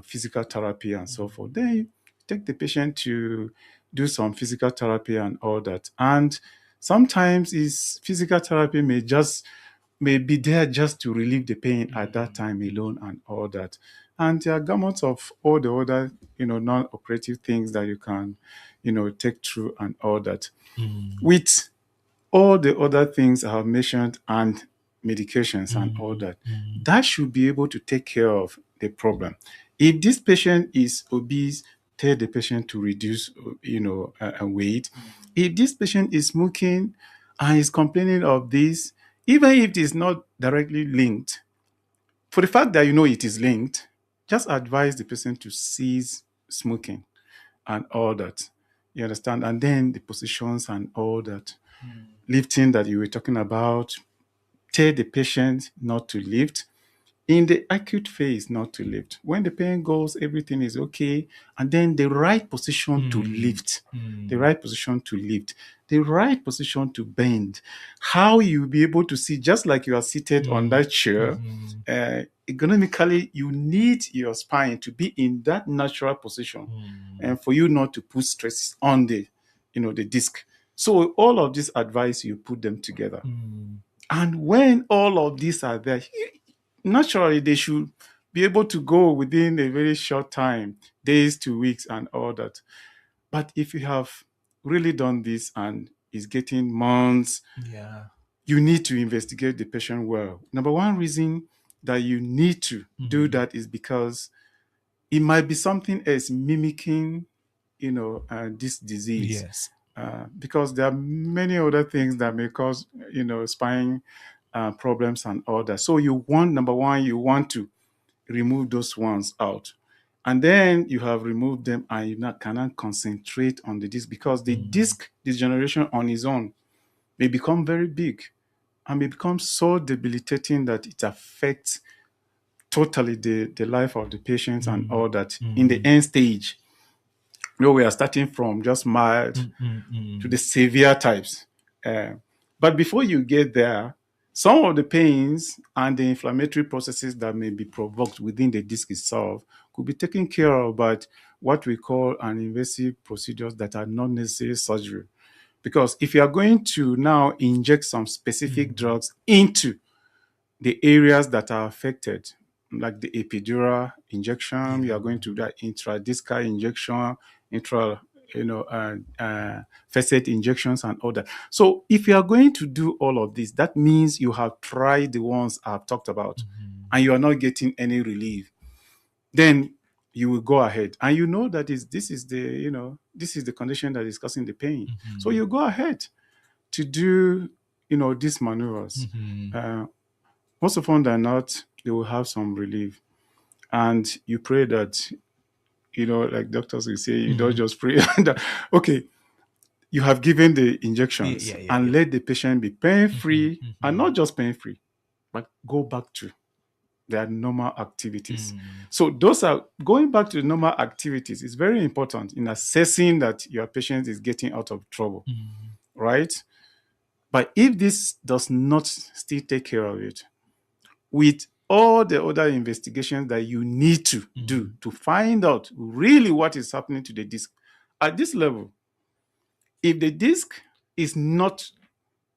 physical therapy and so forth. Then you take the patient to do some physical therapy and all that. And sometimes is physical therapy may be there just to relieve the pain at that time alone and all that. And there are gamut of all the other, non-operative things that you can, take through and all that. With all the other things I have mentioned and medications and all that, that should be able to take care of the problem. If this patient is obese, tell the patient to reduce, weight. If this patient is smoking and is complaining of this, even if it is not directly linked, for the fact that it is linked, just advise the person to cease smoking and all that. You understand? And then the positions and all that. Lifting that you were talking about, tell the patient not to lift. In the acute phase, not to lift. When the pain goes, everything is okay. And then the right position to lift, the right position to lift, the right position to bend. How you'll be able to see, just like you are seated on that chair, economically, you need your spine to be in that natural position and for you not to put stress on the disc. So all of this advice, you put them together. And when all of these are there, naturally they should be able to go within a very short time, days to weeks and all that. But if you have really done this and it's getting months, you need to investigate the patient well. Number one reason that you need to do that is because it might be something else mimicking, this disease. Yes. Because there are many other things that may cause, spine problems and all that. So number one, you want to remove those ones out. And then you have removed them and you cannot concentrate on the disc, because the disc degeneration on its own may become very big and may become so debilitating that it affects totally the life of the patients and all that. In the end stage, we are starting from just mild to the severe types. But before you get there, some of the pains and the inflammatory processes that may be provoked within the disc itself could be taken care of by what we call an invasive procedures that are not necessarily surgery. Because if you are going to now inject some specific drugs into the areas that are affected, like the epidural injection, you are going to do that intradiscal injection, facet injections and all that. So if you are going to do all of this, that means you have tried the ones I've talked about and you are not getting any relief. Then you will go ahead and you know that this is the condition that is causing the pain. So you go ahead to do these maneuvers. Most often than not, they will have some relief. And you pray that, like doctors will say, you don't just pray. Okay, you have given the injections and let the patient be pain-free, and not just pain-free, but go back to their normal activities. So those are going back to the normal activities is very important in assessing that your patient is getting out of trouble, right? But if this does not still take care of it, with all the other investigations that you need to do to find out really what is happening to the disc at this level, if the disc is not,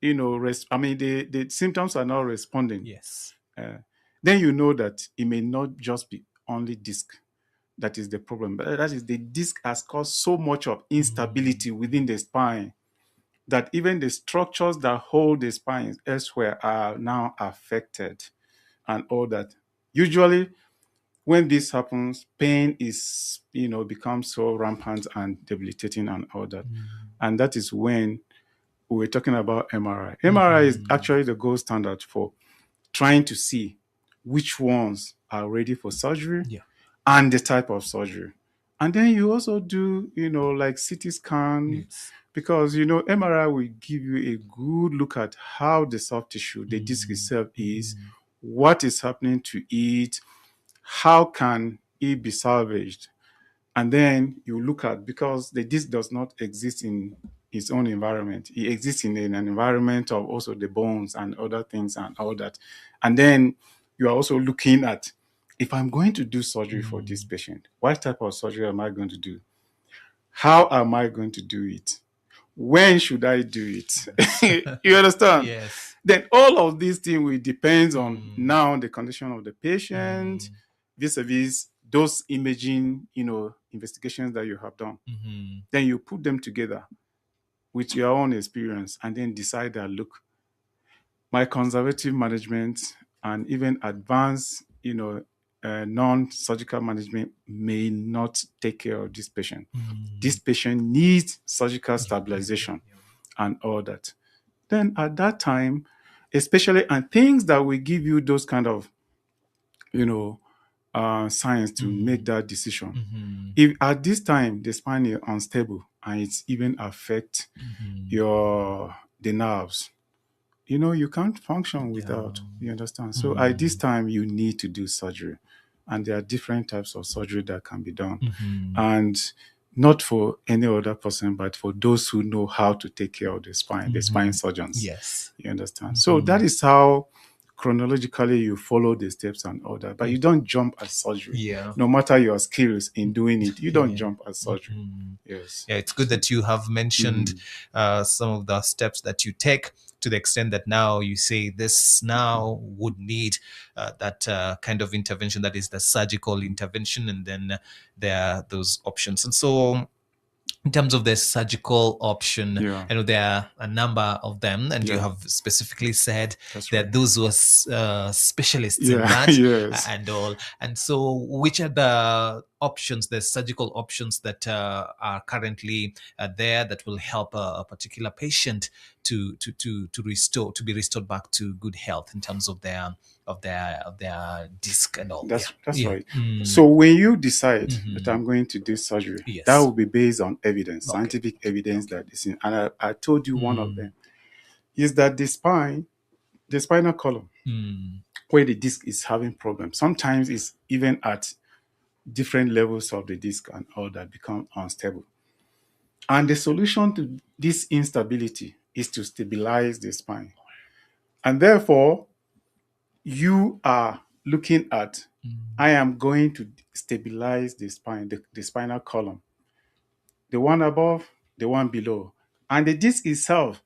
the symptoms are not responding, then you know that it may not just be only disc that is the problem, but that is the disc has caused so much of instability within the spine that even the structures that hold the spine elsewhere are now affected and all that. Usually, when this happens, pain is, becomes so rampant and debilitating and all that. And that is when we're talking about MRI. MRI is actually the gold standard for trying to see which ones are ready for surgery and the type of surgery. And then you also do, like CT scan, because, MRI will give you a good look at how the soft tissue, the disc itself is, what is happening to it, how can it be salvaged. And then you look at, because the disc does not exist in his own environment. He exists in an environment of also the bones and other things and all that. And then you are also looking at, if I'm going to do surgery for this patient, what type of surgery am I going to do? How am I going to do it? When should I do it? You understand? Yes. Then all of these things will depend on now the condition of the patient, vis-a-vis those imaging, investigations that you have done. Then you put them together with your own experience and then decide that, look, my conservative management and even advanced, non-surgical management may not take care of this patient. This patient needs surgical stabilization and all that. Then at that time, especially, and things that will give you those kind of, science to make that decision. If at this time the spine is unstable and it's even affect the nerves, you can't function without. You understand? So at this time, you need to do surgery, and there are different types of surgery that can be done, and not for any other person, but for those who know how to take care of the spine, the spine surgeons. Yes. You understand? So that is how chronologically you follow the steps and all that, but you don't jump at surgery. Yeah. No matter your skills in doing it, you don't jump at surgery. Yes. Yeah, it's good that you have mentioned some of the steps that you take, to the extent that now you say this now would need that kind of intervention, that is the surgical intervention, and then there are those options. And so in terms of the surgical option, I know there are a number of them, and you have specifically said that those who are specialists in that and all. And so which are the options, the surgical options that are currently there that will help a particular patient to be restored back to good health in terms of their disc and all? That's right. So when you decide that I'm going to do surgery, that will be based on evidence, scientific evidence that is in. And I told you one of them is that the spinal column, where the disc is having problems, sometimes it's even at different levels of the disc and all that become unstable. And the solution to this instability is to stabilize the spine. And therefore, you are looking at, I am going to stabilize the spine, the spinal column, the one above, the one below. And the disc itself,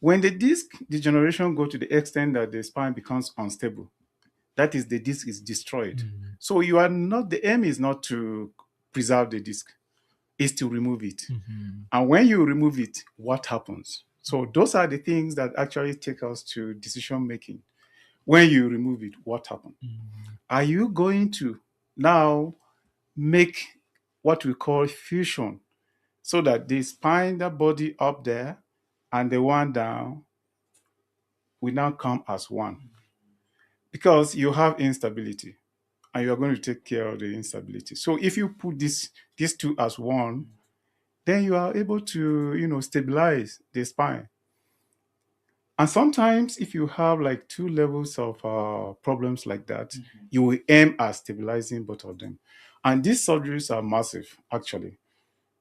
when the disc degeneration go to the extent that the spine becomes unstable, that is, the disc is destroyed. So the aim is not to preserve the disc, is to remove it. And when you remove it, what happens? So those are the things that actually take us to decision making. When you remove it, what happens? Are you going to now make what we call fusion, so that the spine, the body up there, and the one down will now come as one? Because you have instability, and you are going to take care of the instability. So if you put these two as one, then you are able to, stabilize the spine. And sometimes if you have like two levels of problems like that, you will aim at stabilizing both of them. And these surgeries are massive, actually.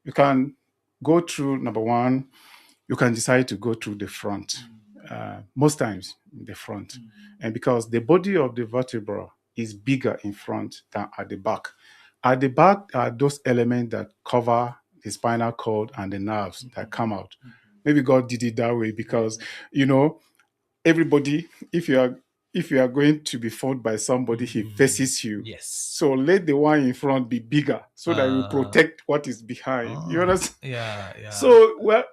You can go through, number one, you can decide to go through the front. Most times, the front. And because the body of the vertebra is bigger in front than at the back. At the back are those elements that cover the spinal cord and the nerves that come out. Maybe God did it that way because, everybody, if you are going to be fought by somebody, he faces you. Yes. So let the one in front be bigger so that you protect what is behind. You understand? Yeah. So,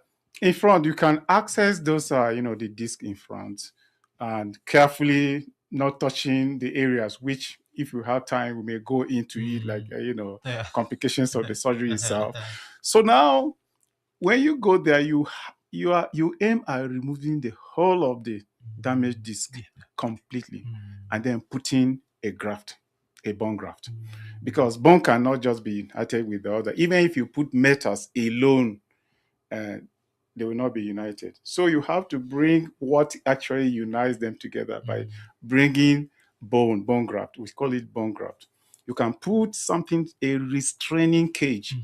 in front, you can access those, the disc in front, and carefully not touching the areas which, if you have time, we may go into it, like, complications of the surgery itself. So now, when you go there, you aim at removing the whole of the damaged disc completely, and then putting a bone graft, because bone cannot just be united with the other. Even if you put metals alone, they will not be united. So you have to bring what actually unites them together by bringing bone graft. We call it bone graft. you can put something, a restraining cage,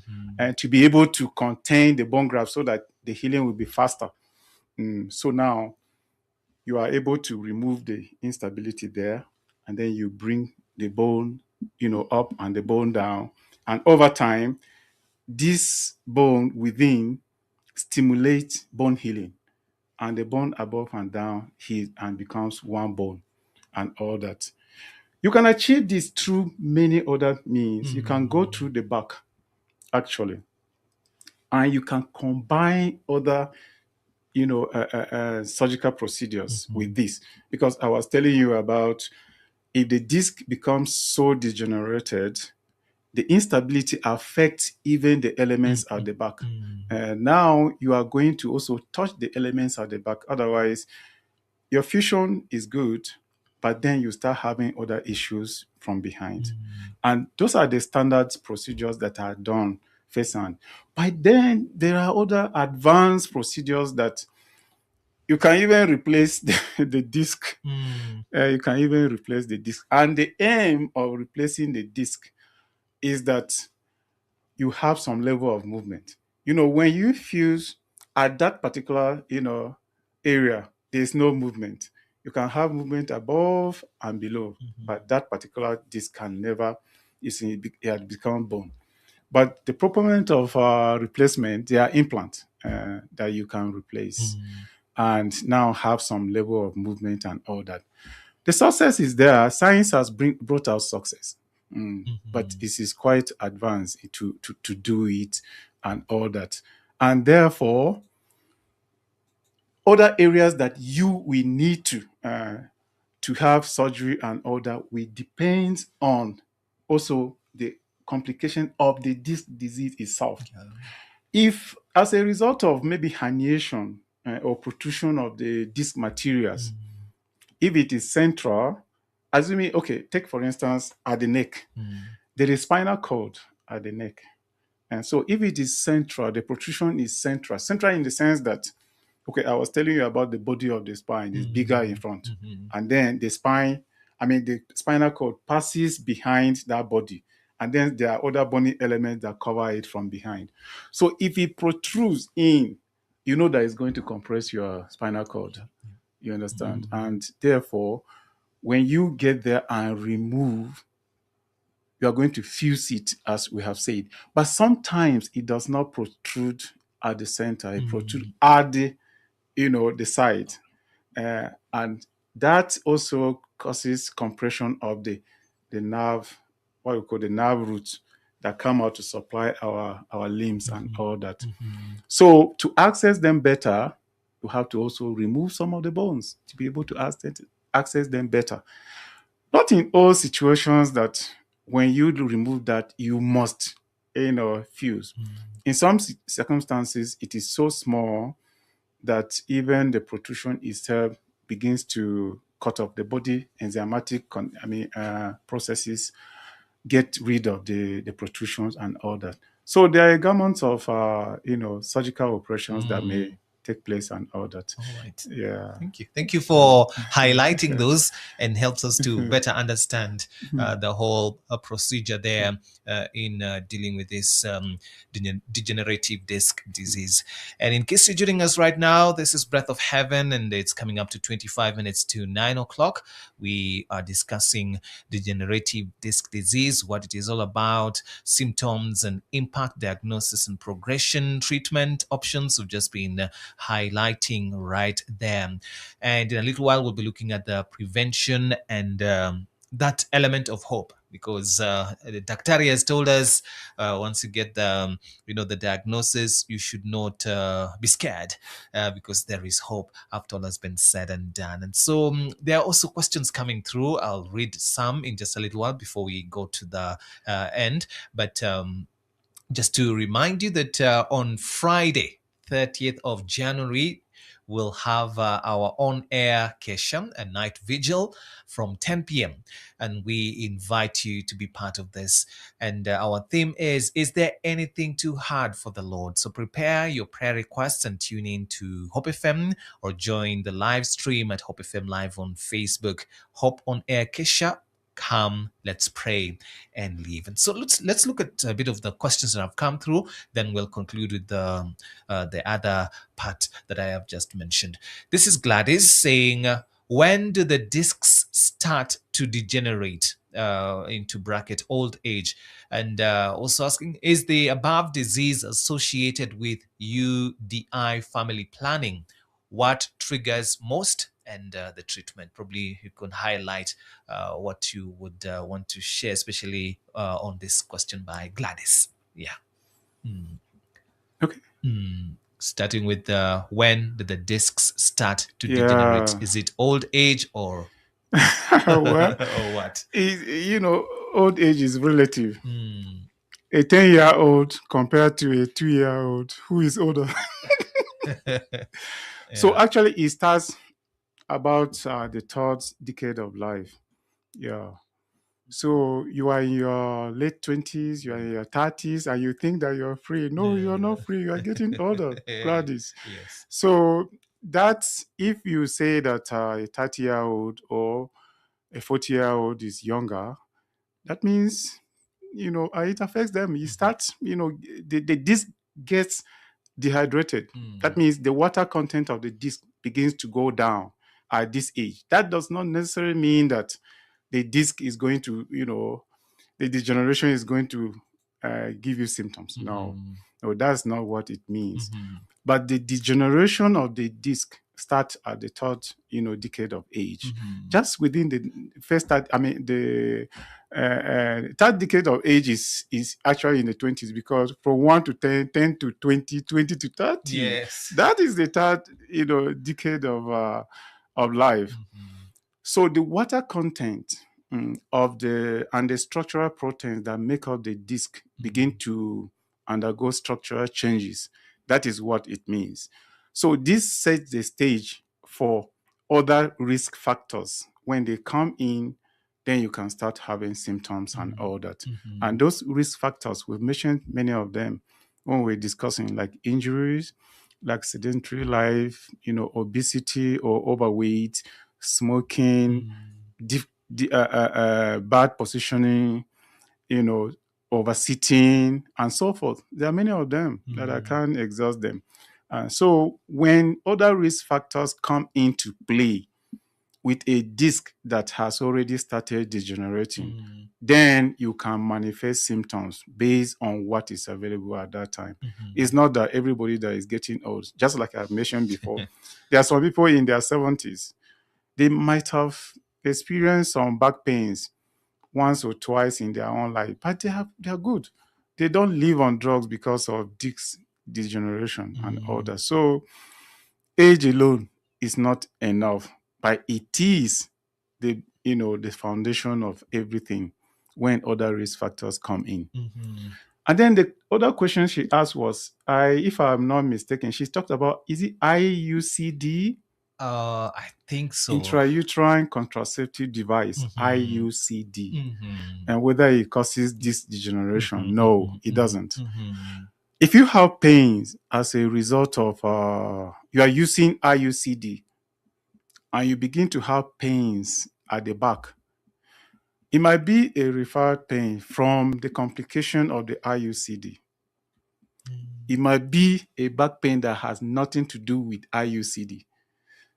to be able to contain the bone graft so that the healing will be faster. So now you are able to remove the instability there, and then you bring the bone, up and the bone down. And over time, this bone within stimulates bone healing, and the bone above and down heals and becomes one bone and all that. You can achieve this through many other means. You can go through the back, actually, and you can combine other surgical procedures with this, because I was telling you about, if the disc becomes so degenerated, the instability affects even the elements at the back. Now you are going to also touch the elements at the back. Otherwise, your fusion is good, but then you start having other issues from behind. And those are the standard procedures that are done first hand. But then there are other advanced procedures that you can even replace the disc. You can even replace the disc. And the aim of replacing the disc is that you have some level of movement. When you fuse at that particular, area, there's no movement. You can have movement above and below, but that particular disc can never, it had become bone. But the proponent of replacement, they are implants that you can replace and now have some level of movement and all that. The success is there. Science has brought out success, but this is quite advanced to do it and all that. And therefore, other areas that you will need to have surgery and all that will depend on also the complication of the disc disease itself. If as a result of maybe herniation or protrusion of the disc materials, if it is central, assuming, take for instance at the neck, there is spinal cord at the neck. And so if it is central, the protrusion is central in the sense that, I was telling you about the body of the spine is bigger in front. And then the spinal cord passes behind that body. And then there are other bony elements that cover it from behind. So if it protrudes in, that it's going to compress your spinal cord. You understand? And therefore, when you get there and remove, you are going to fuse it, as we have said. But sometimes it does not protrude at the center. It protrudes at the, the side. And that also causes compression of the nerve, what we call the nerve roots that come out to supply our limbs and all that. So to access them better, you have to also remove some of the bones to be able to access them better. Not in all situations that when you do remove that, you must, fuse. In some circumstances, it is so small that even the protrusion itself begins to cut off the body. Enzymatic processes get rid of the protrusions and all that. So there are gamut of surgical operations that may take place and all that. All right. Yeah. Thank you for highlighting those, and helps us to better understand the whole procedure there in dealing with this degenerative disc disease. And in case you're joining us right now, this is Breath of Heaven, and it's coming up to 25 minutes to 9 o'clock. We are discussing degenerative disc disease, what it is all about, symptoms and impact, diagnosis and progression, treatment options. We've just been highlighting right there. And in a little while, we'll be looking at the prevention and that element of hope, because the Dr. has told us once you get the the diagnosis, you should not be scared because there is hope after all has been said and done. And so there are also questions coming through. I'll read some in just a little while before we go to the end. But just to remind you that on Friday, 30th of January, we'll have our on-air Kesha, a night vigil from 10 p.m. And we invite you to be part of this. And our theme is there anything too hard for the Lord? So prepare your prayer requests and tune in to Hope FM or join the live stream at Hope FM Live on Facebook. Hope on Air Kesha Come, let's pray and leave. And so let's look at a bit of the questions that have come through. Then we'll conclude with the other part that I have just mentioned. This is Gladys saying, when do the discs start to degenerate? Into bracket old age, and also asking, is the above disease associated with UDI family planning? What triggers most, and the treatment? Probably you could highlight what you would want to share, especially on this question by Gladys. Yeah. Okay. Starting with when did the discs start to Yeah. degenerate? Is it old age or Well, or what? Old age is relative. A 10-year-old compared to a 2-year-old, who is older? So actually, it starts about the third decade of life. Yeah. So you are in your late 20s, you are in your 30s, and you think that you're free. No, you're not free. You are getting older, Gladys. Yes. So that's if you say that a 30-year-old or a 40-year-old is younger, that means, it affects them. You start, the disc gets dehydrated. That means the water content of the disc begins to go down at this age. That does not necessarily mean that the disc is going to, the degeneration is going to give you symptoms. No, that's not what it means. But the degeneration of the disc starts at the third, decade of age. Just within the first, the third decade of age is actually in the 20s, because from 1 to 10, 10 to 20, 20 to 30. Yes. That is the third, decade of life. So the water content of the structural proteins that make up the disc begin to undergo structural changes. That is what it means. So this sets the stage for other risk factors. When they come in, then you can start having symptoms and all that. And those risk factors, we've mentioned many of them when we're discussing, like injuries, like sedentary life, obesity or overweight, smoking, bad positioning, oversitting, and so forth. There are many of them that I can't exhaust them. So when other risk factors come into play with a disc that has already started degenerating, then you can manifest symptoms based on what is available at that time. It's not that everybody that is getting old, just like I've mentioned before, there are some people in their 70s, they might have experienced some back pains once or twice in their own life, but they are good. They don't live on drugs because of disc degeneration and all that. So age alone is not enough, but it is the foundation of everything when other risk factors come in. And then the other question she asked was, if I'm not mistaken, she talked about, is it IUCD? I think so. Intrauterine contraceptive device, IUCD. And whether it causes this degeneration. No, it doesn't. If you have pains as a result of you are using IUCD and you begin to have pains at the back, it might be a referred pain from the complication of the IUCD. It might be a back pain that has nothing to do with IUCD.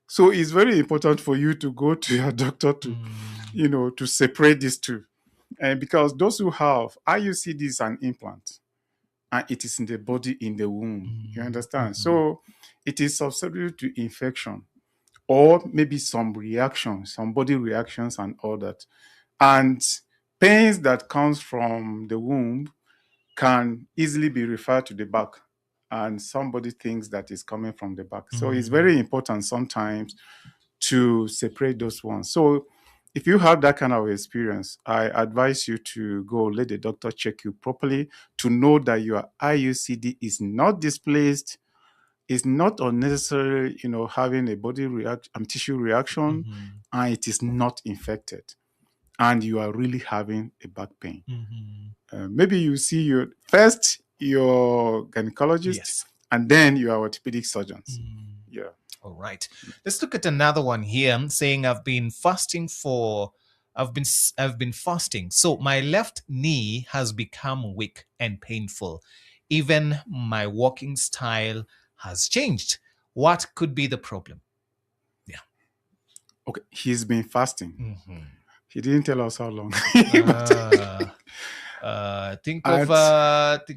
So it's very important for you to go to your doctor to, to separate these two. And because those who have IUCD is an implant and it is in the body, in the womb. You understand? So it is susceptible to infection or maybe some reactions, some body reactions and all that. And pains that comes from the womb can easily be referred to the back, and somebody thinks that is coming from the back. So it's very important sometimes to separate those ones. So if you have that kind of experience, I advise you to go let the doctor check you properly to know that your IUCD is not displaced, is not unnecessarily, having a body tissue reaction, and it is not infected, and you are really having a back pain. Maybe you see your gynecologist, and then your orthopedic surgeons. Yeah. All right. Let's look at another one here saying, I've been fasting for I've been fasting, so my left knee has become weak and painful. Even my walking style has changed. What could be the problem? Okay, he's been fasting. Mm-hmm. He didn't tell us how long. Think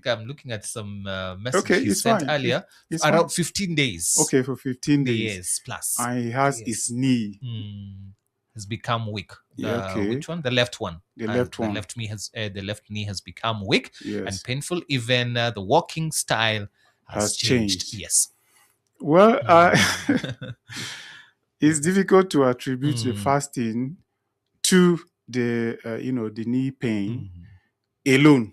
I'm looking at some message Okay, he it's sent fine. earlier. It's Around fine. 15 days. Okay, for 15 days. Yes, plus. And he has his knee. Has become weak. Okay. Which one? The left one. The left one. The left knee has become weak and Yes. painful. Even the walking style has changed. Yes. Well, it's difficult to attribute the fasting to the the knee pain alone.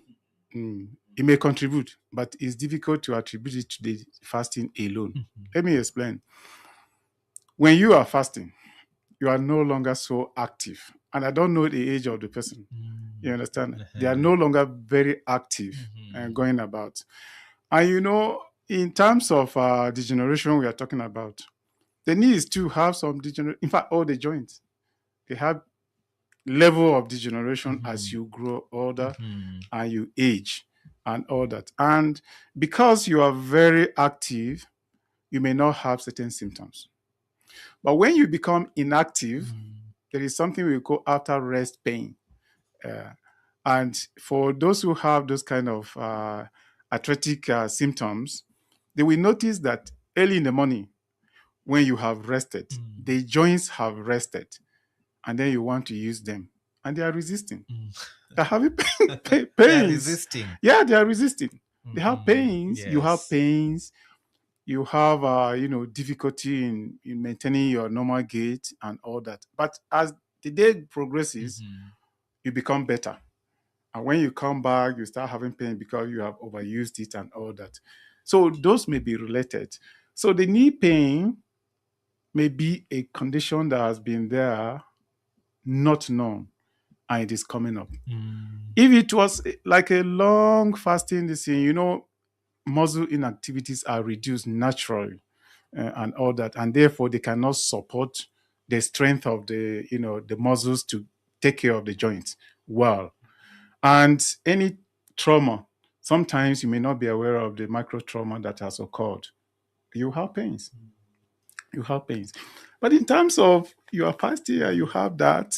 It may contribute, but it's difficult to attribute it to the fasting alone. Let me explain. When you are fasting, you are no longer so active. And I don't know the age of the person. You understand? They are no longer very active and going about. And in terms of degeneration we are talking about, the knees too have some degeneration. In fact, all the joints, they have level of degeneration as you grow older and you age and all that. And because you are very active, you may not have certain symptoms. But when you become inactive, there is something we call after rest pain. And for those who have those kind of arthritic symptoms, they will notice that early in the morning, when you have rested, the joints have rested, and then you want to use them, and they are resisting. They're having pains. They are resisting. Yeah, they are resisting. They have pains. Yes. You have pains. You have difficulty in maintaining your normal gait and all that. But as the day progresses, you become better. And when you come back, you start having pain because you have overused it and all that. So those may be related. So the knee pain may be a condition that has been there, not known, and it is coming up. If it was like a long fasting, muscle inactivities are reduced naturally and all that, and therefore they cannot support the strength of the muscles to take care of the joints well. And any trauma, sometimes you may not be aware of the micro trauma that has occurred. You have pains. You have pains. But in terms of you are fasting and you have that,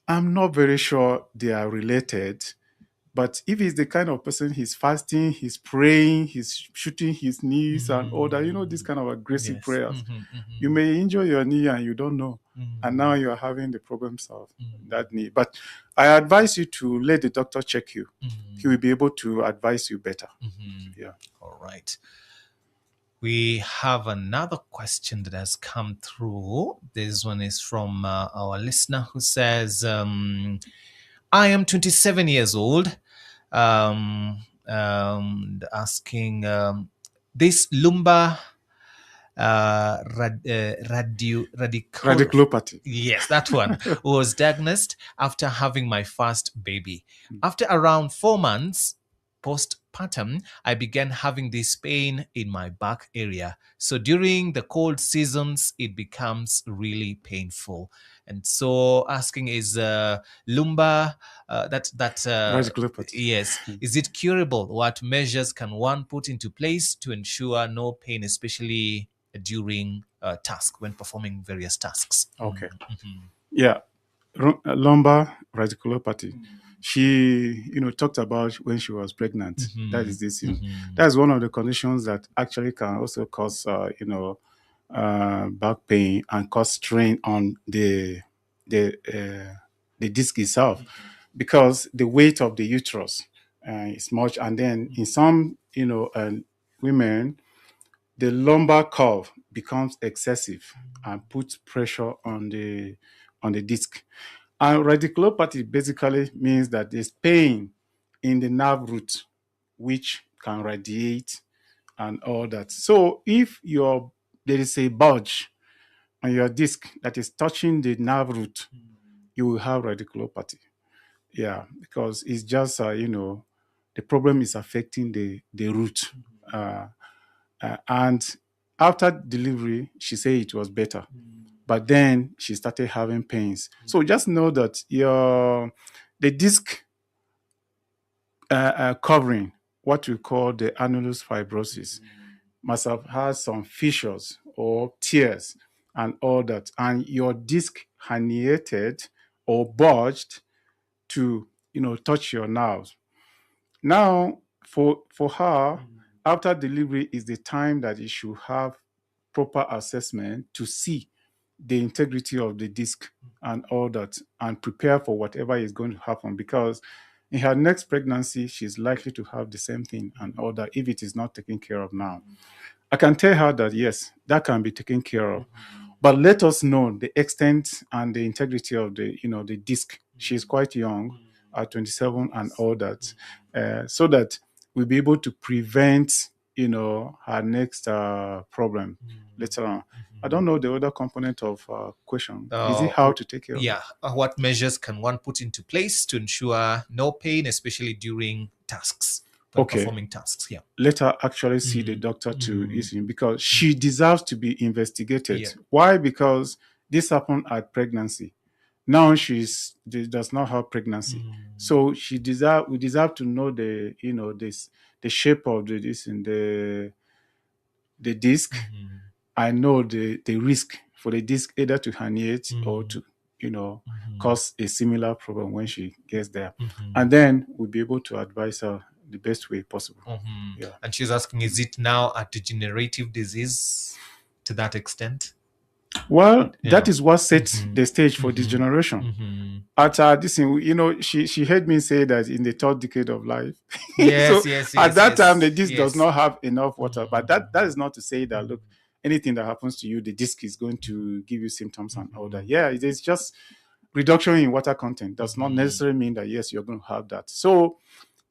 I'm not very sure they are related. But if he's the kind of person, he's fasting, he's praying, he's shooting his knees and all that, this kind of aggressive prayers, you may injure your knee and you don't know. And now you are having the problems of that knee. But I advise you to let the doctor check you. He will be able to advise you better. Yeah. All right. We have another question that has come through. This one is from our listener who says, I am 27 years old. Asking this lumbar radiculopathy. Yes, that one was diagnosed after having my first baby. After around 4 months postpartum, I began having this pain in my back area. So during the cold seasons, it becomes really painful. And so asking is lumbar, radiculopathy. Yes. Is it curable? What measures can one put into place to ensure no pain, especially during task, when performing various tasks? Okay. Yeah. Lumbar radiculopathy. She, talked about when she was pregnant. That is this. That's one of the conditions that actually can also cause, back pain and cause strain on the disc itself, because the weight of the uterus is much, and then in some, women, the lumbar curve becomes excessive and puts pressure on the disc. And radiculopathy basically means that there's pain in the nerve root, which can radiate and all that. So if there is a bulge on your disc that is touching the nerve root, you will have radiculopathy. Yeah, because it's just, the problem is affecting the root. And after delivery, she said it was better. but then she started having pains. So just know that the disc covering, what we call the annulus fibrosis, must have had some fissures or tears and all that, and your disc herniated or bulged to touch your nerves. Now, for her, after delivery is the time that you should have proper assessment to see the integrity of the disc and all that, and prepare for whatever is going to happen, because in her next pregnancy she's likely to have the same thing and all that if it is not taken care of now. I can tell her that yes, that can be taken care of, but let us know the extent and the integrity of the disc. She's quite young, at 27 and all that, so that we'll be able to prevent her next problem later on. I don't know the other component of question. Is it how to take care of it? What measures can one put into place to ensure no pain, especially during tasks, when performing tasks? Let her actually see the doctor to listen, because she deserves to be investigated. Why? Because this happened at pregnancy. Now does not have pregnancy, so we deserve to know the shape of the disc. I know the risk for the disc either to herniate or to cause a similar problem when she gets there, and then we'll be able to advise her the best way possible. And she's asking, is it now a degenerative disease to that extent? Well, that is what sets the stage for degeneration. At this, she heard me say that in the third decade of life. At that time, the disc does not have enough water. But that is not to say that, look, anything that happens to you, the disc is going to give you symptoms and all that. Yeah, it is just reduction in water content. Does not necessarily mean that, yes, you're going to have that. So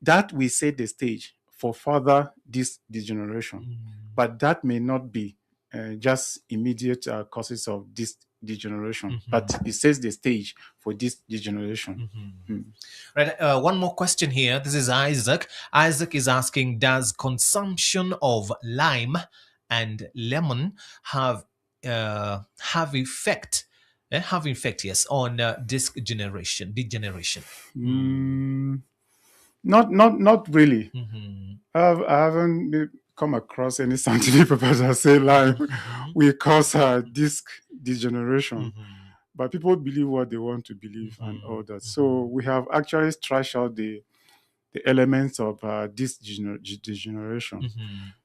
that will set the stage for further disc degeneration. But that may not be just immediate causes of disc degeneration, but it sets the stage for disc degeneration. Right. One more question here. This is Isaac. Isaac is asking, does consumption of lime and lemon have effect? Yes, on disc degeneration. Not really. I haven't come across any scientific papers that say lime will cause disc degeneration. But people believe what they want to believe and all that. So we have actually trashed out the elements of disc degeneration.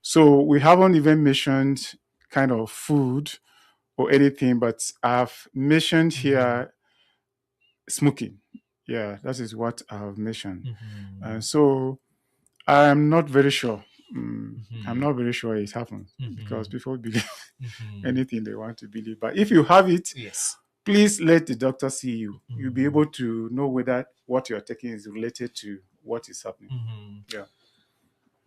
So we haven't even mentioned kind of food or anything, but I've mentioned here smoking. Yeah, that is what I have mentioned. So I'm not very sure. I'm not very sure it happens because people believe anything they want to believe. But if you have it, please let the doctor see you. You'll be able to know whether what you're taking is related to what is happening. Yeah.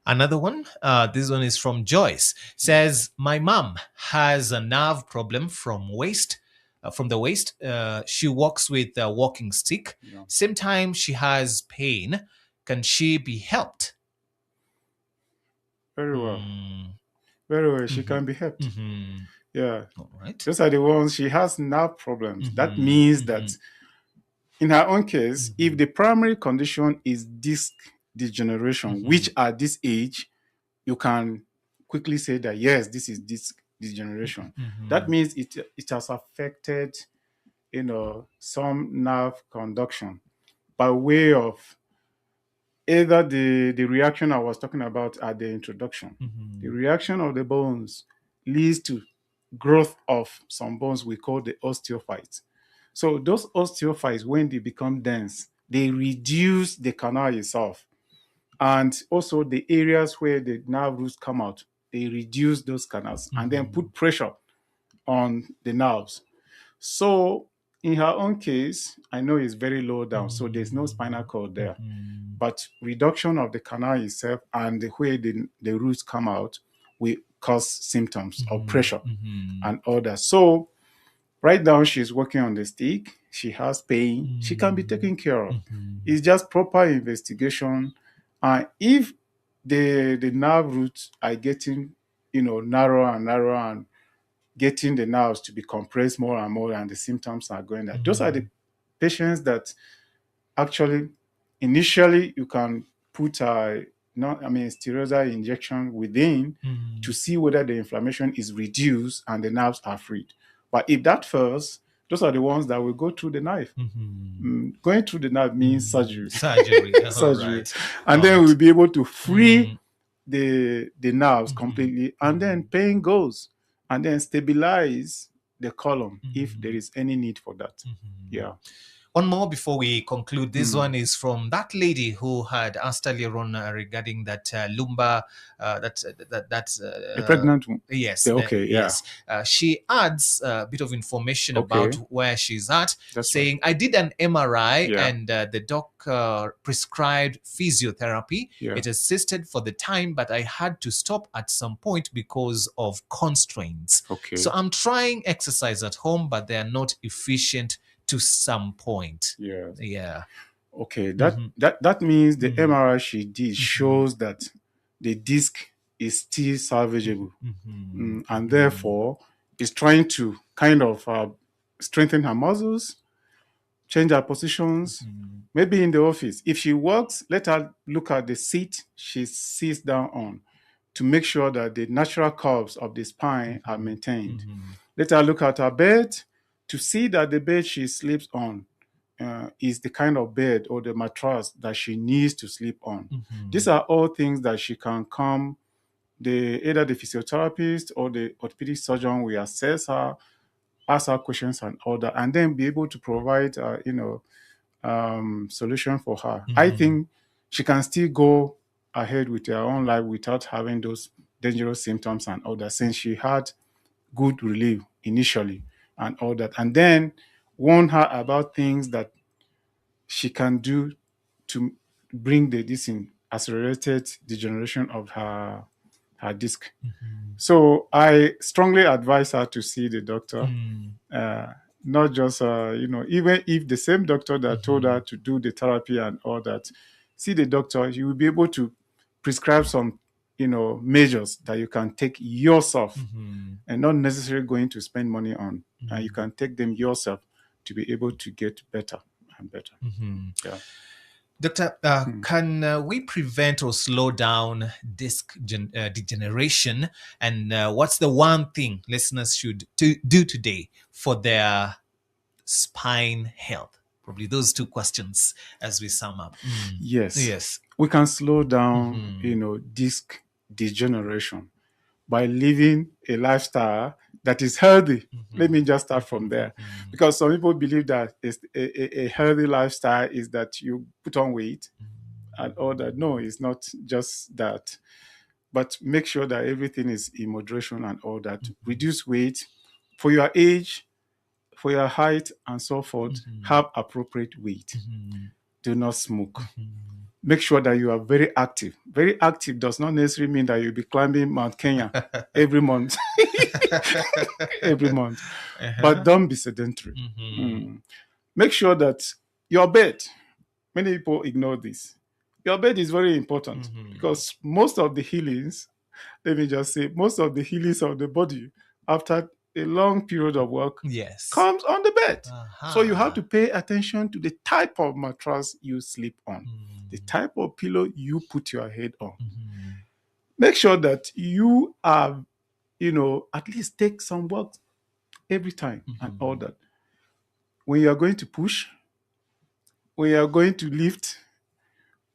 Another one, this one is from Joyce. Says, my mom has a nerve problem from the waist. She walks with a walking stick. Same time she has pain. Can she be helped? Very well. Very well. She can be helped. Yeah. All right. Those are the ones. She has nerve problems. That means that in her own case, if the primary condition is disc degeneration, which at this age, you can quickly say that, yes, this is disc degeneration. That means it has affected, some nerve conduction by way of either the reaction I was talking about at the introduction. The reaction of the bones leads to growth of some bones we call the osteophytes. So those osteophytes, when they become dense, they reduce the canal itself. And also the areas where the nerve roots come out, they reduce those canals and then put pressure on the nerves. So in her own case, I know it's very low down, so there's no spinal cord there. But reduction of the canal itself and the way the roots come out will cause symptoms of pressure and all that. So right now she's working on the stick. She has pain. She can be taken care of. It's just proper investigation. And if the nerve roots are getting, narrower and narrower, and getting the nerves to be compressed more and more, and the symptoms are going there. Those are the patients that actually initially you can put steroidal injection within to see whether the inflammation is reduced and the nerves are freed. But if that fails, those are the ones that will go through the knife. Going through the knife means surgery. Surgery. Surgery. Right. And then we'll be able to free the nerves completely, and then pain goes, and then stabilize the column if there is any need for that. Yeah. One more before we conclude. This one is from that lady who had asked earlier on regarding that lumbar, that's a pregnant woman. Yes. Okay. Yes. She adds a bit of information about where she's at, saying, I did an MRI and the doc prescribed physiotherapy. It assisted for the time, but I had to stop at some point because of constraints. So I'm trying exercise at home, but they are not efficient to some point. Yeah. Okay. That means the MRI she did shows that the disc is still salvageable, and therefore is trying to kind of strengthen her muscles, change her positions. Maybe in the office, if she works, let her look at the seat she sits down on to make sure that the natural curves of the spine are maintained. Let her look at her bed to see that the bed she sleeps on is the kind of bed or the mattress that she needs to sleep on. These are all things that she can come, either the physiotherapist or the orthopedic surgeon will assess her, ask her questions and all that, and then be able to provide, solution for her. I think she can still go ahead with her own life without having those dangerous symptoms and all that, since she had good relief initially and all that, and then warn her about things that she can do to bring this in accelerated degeneration of her disc. So I strongly advise her to see the doctor, not just even if the same doctor that told her to do the therapy and all that, see the doctor. You will be able to prescribe some measures that you can take yourself and not necessarily going to spend money on. You can take them yourself to be able to get better and better. Yeah. Doctor, can we prevent or slow down disc degeneration? And what's the one thing listeners should do today for their spine health? Probably those two questions as we sum up. Yes. We can slow down, disc degeneration by living a lifestyle that is healthy. Let me just start from there. Because some people believe that a healthy lifestyle is that you put on weight and all that. No, it's not just that. But make sure that everything is in moderation and all that. Reduce weight for your age, for your height, and so forth. Have appropriate weight. Do not smoke. Make sure that you are very active. Very active does not necessarily mean that you'll be climbing Mount Kenya every month. Every month. But don't be sedentary. Make sure that your bed, many people ignore this. Your bed is very important because most of the healings, let me just say, most of the healings of the body after a long period of work comes on the bed. So you have to pay attention to the type of mattress you sleep on, the type of pillow you put your head on. Make sure that you are, at least take some work every time and all that. When you are going to push, when you are going to lift,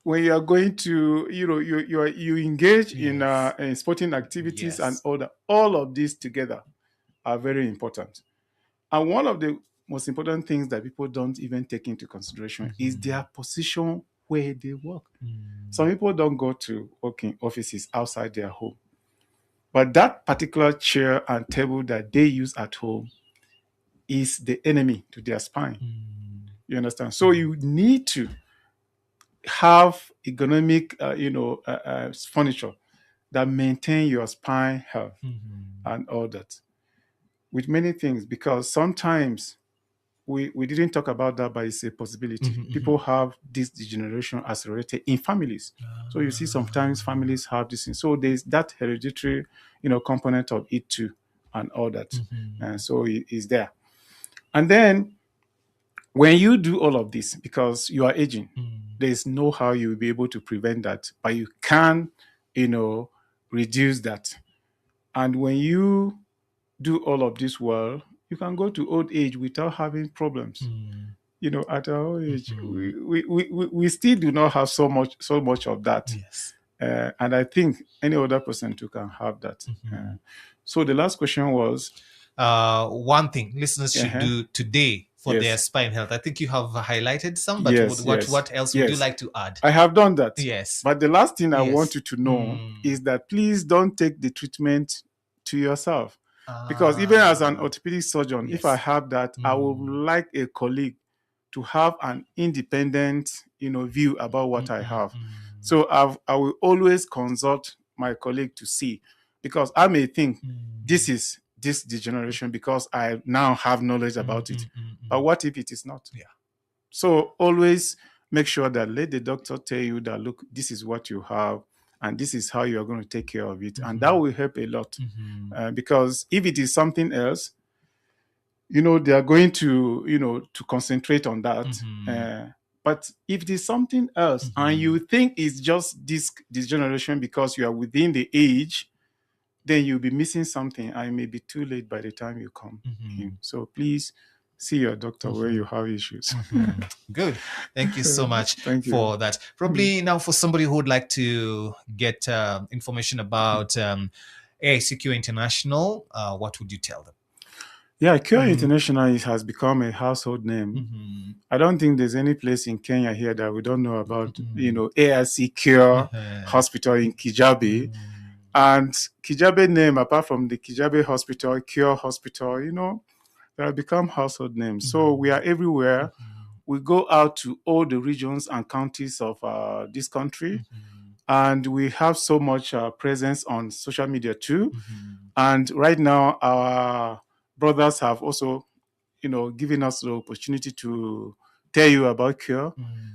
when you are going to, you engage in sporting activities and all that, all of these together are very important. And one of the most important things that people don't even take into consideration is their position where they work. Some people don't go to working offices outside their home. But that particular chair and table that they use at home is the enemy to their spine. You understand? So you need to have ergonomic, furniture that maintain your spine health and all that. With many things, because sometimes we didn't talk about that, but it's a possibility. People have this degeneration accelerated in families. So you see sometimes families have this thing. So there's that hereditary, component of it too and all that. And so it's there. And then when you do all of this, because you are aging, there's no how you will be able to prevent that, but you can, reduce that. And when you do all of this well, you can go to old age without having problems. At our old age, we still do not have so much of that. Yes. And I think any other person too can have that. So the last question was, one thing listeners should do today for their spine health. I think you have highlighted some, but what else would you like to add? I have done that. Yes. But the last thing I want you to know is that please don't take the treatment to yourself. Because even as an orthopedic surgeon, if I have that, I would like a colleague to have an independent, view about what I have. So I will always consult my colleague to see, because I may think this is this degeneration because I now have knowledge about it. But what if it is not? Yeah. So always make sure that let the doctor tell you that, look, this is what you have, and this is how you are going to take care of it. And that will help a lot. Because if it is something else, they are going to, to concentrate on that. But if it is something else and you think it's just this degeneration because you are within the age, then you'll be missing something and it may be too late by the time you come in. So please see your doctor where you have issues. Good. Thank you so much for that. Probably now for somebody who would like to get information about AICQ International, what would you tell them? Yeah, Cure International has become a household name. I don't think there's any place in Kenya here that we don't know about, AIC Cure Hospital in Kijabe. And Kijabe name, apart from the Kijabe Hospital, Cure Hospital, they have become household names. So we are everywhere. We go out to all the regions and counties of this country. And we have so much presence on social media too. And right now, our brothers have also, given us the opportunity to tell you about Cure.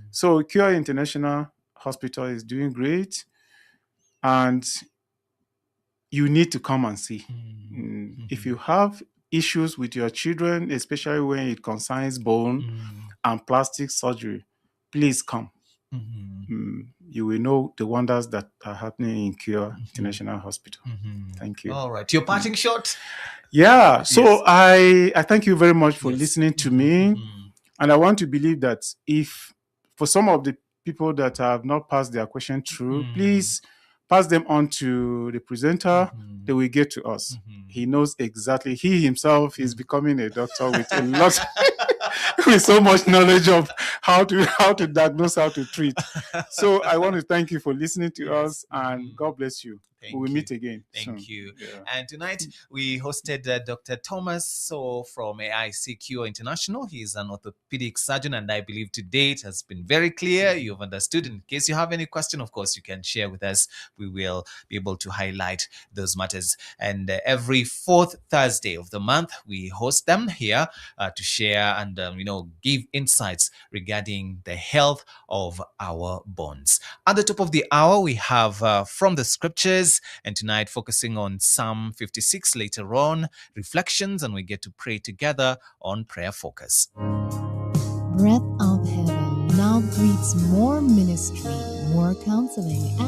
So Cure International Hospital is doing great. And you need to come and see. If you have issues with your children, especially when it concerns bone and plastic surgery, please come. You will know the wonders that are happening in Cure International Hospital. Thank you. All right. Your parting shot? Yeah. So I thank you very much for listening to me. And I want to believe that if for some of the people that have not passed their question through, please pass them on to the presenter. They will get to us. He knows exactly. He himself is becoming a doctor with a lot, with so much knowledge of how to diagnose, how to treat. So I want to thank you for listening to us, and God bless you. We will meet again. Thank you. Yeah. And tonight we hosted Dr. Thomas Sough from AICQ International. He's an orthopedic surgeon, and I believe to date has been very clear. You've understood. In case you have any question, of course, you can share with us. We will be able to highlight those matters. And every fourth Thursday of the month, we host them here to share and give insights regarding the health of our bones. At the top of the hour, we have from the scriptures. And tonight, focusing on Psalm 56, later on, reflections, and we get to pray together on Prayer Focus. Breath of Heaven now greets more ministry, more counseling, and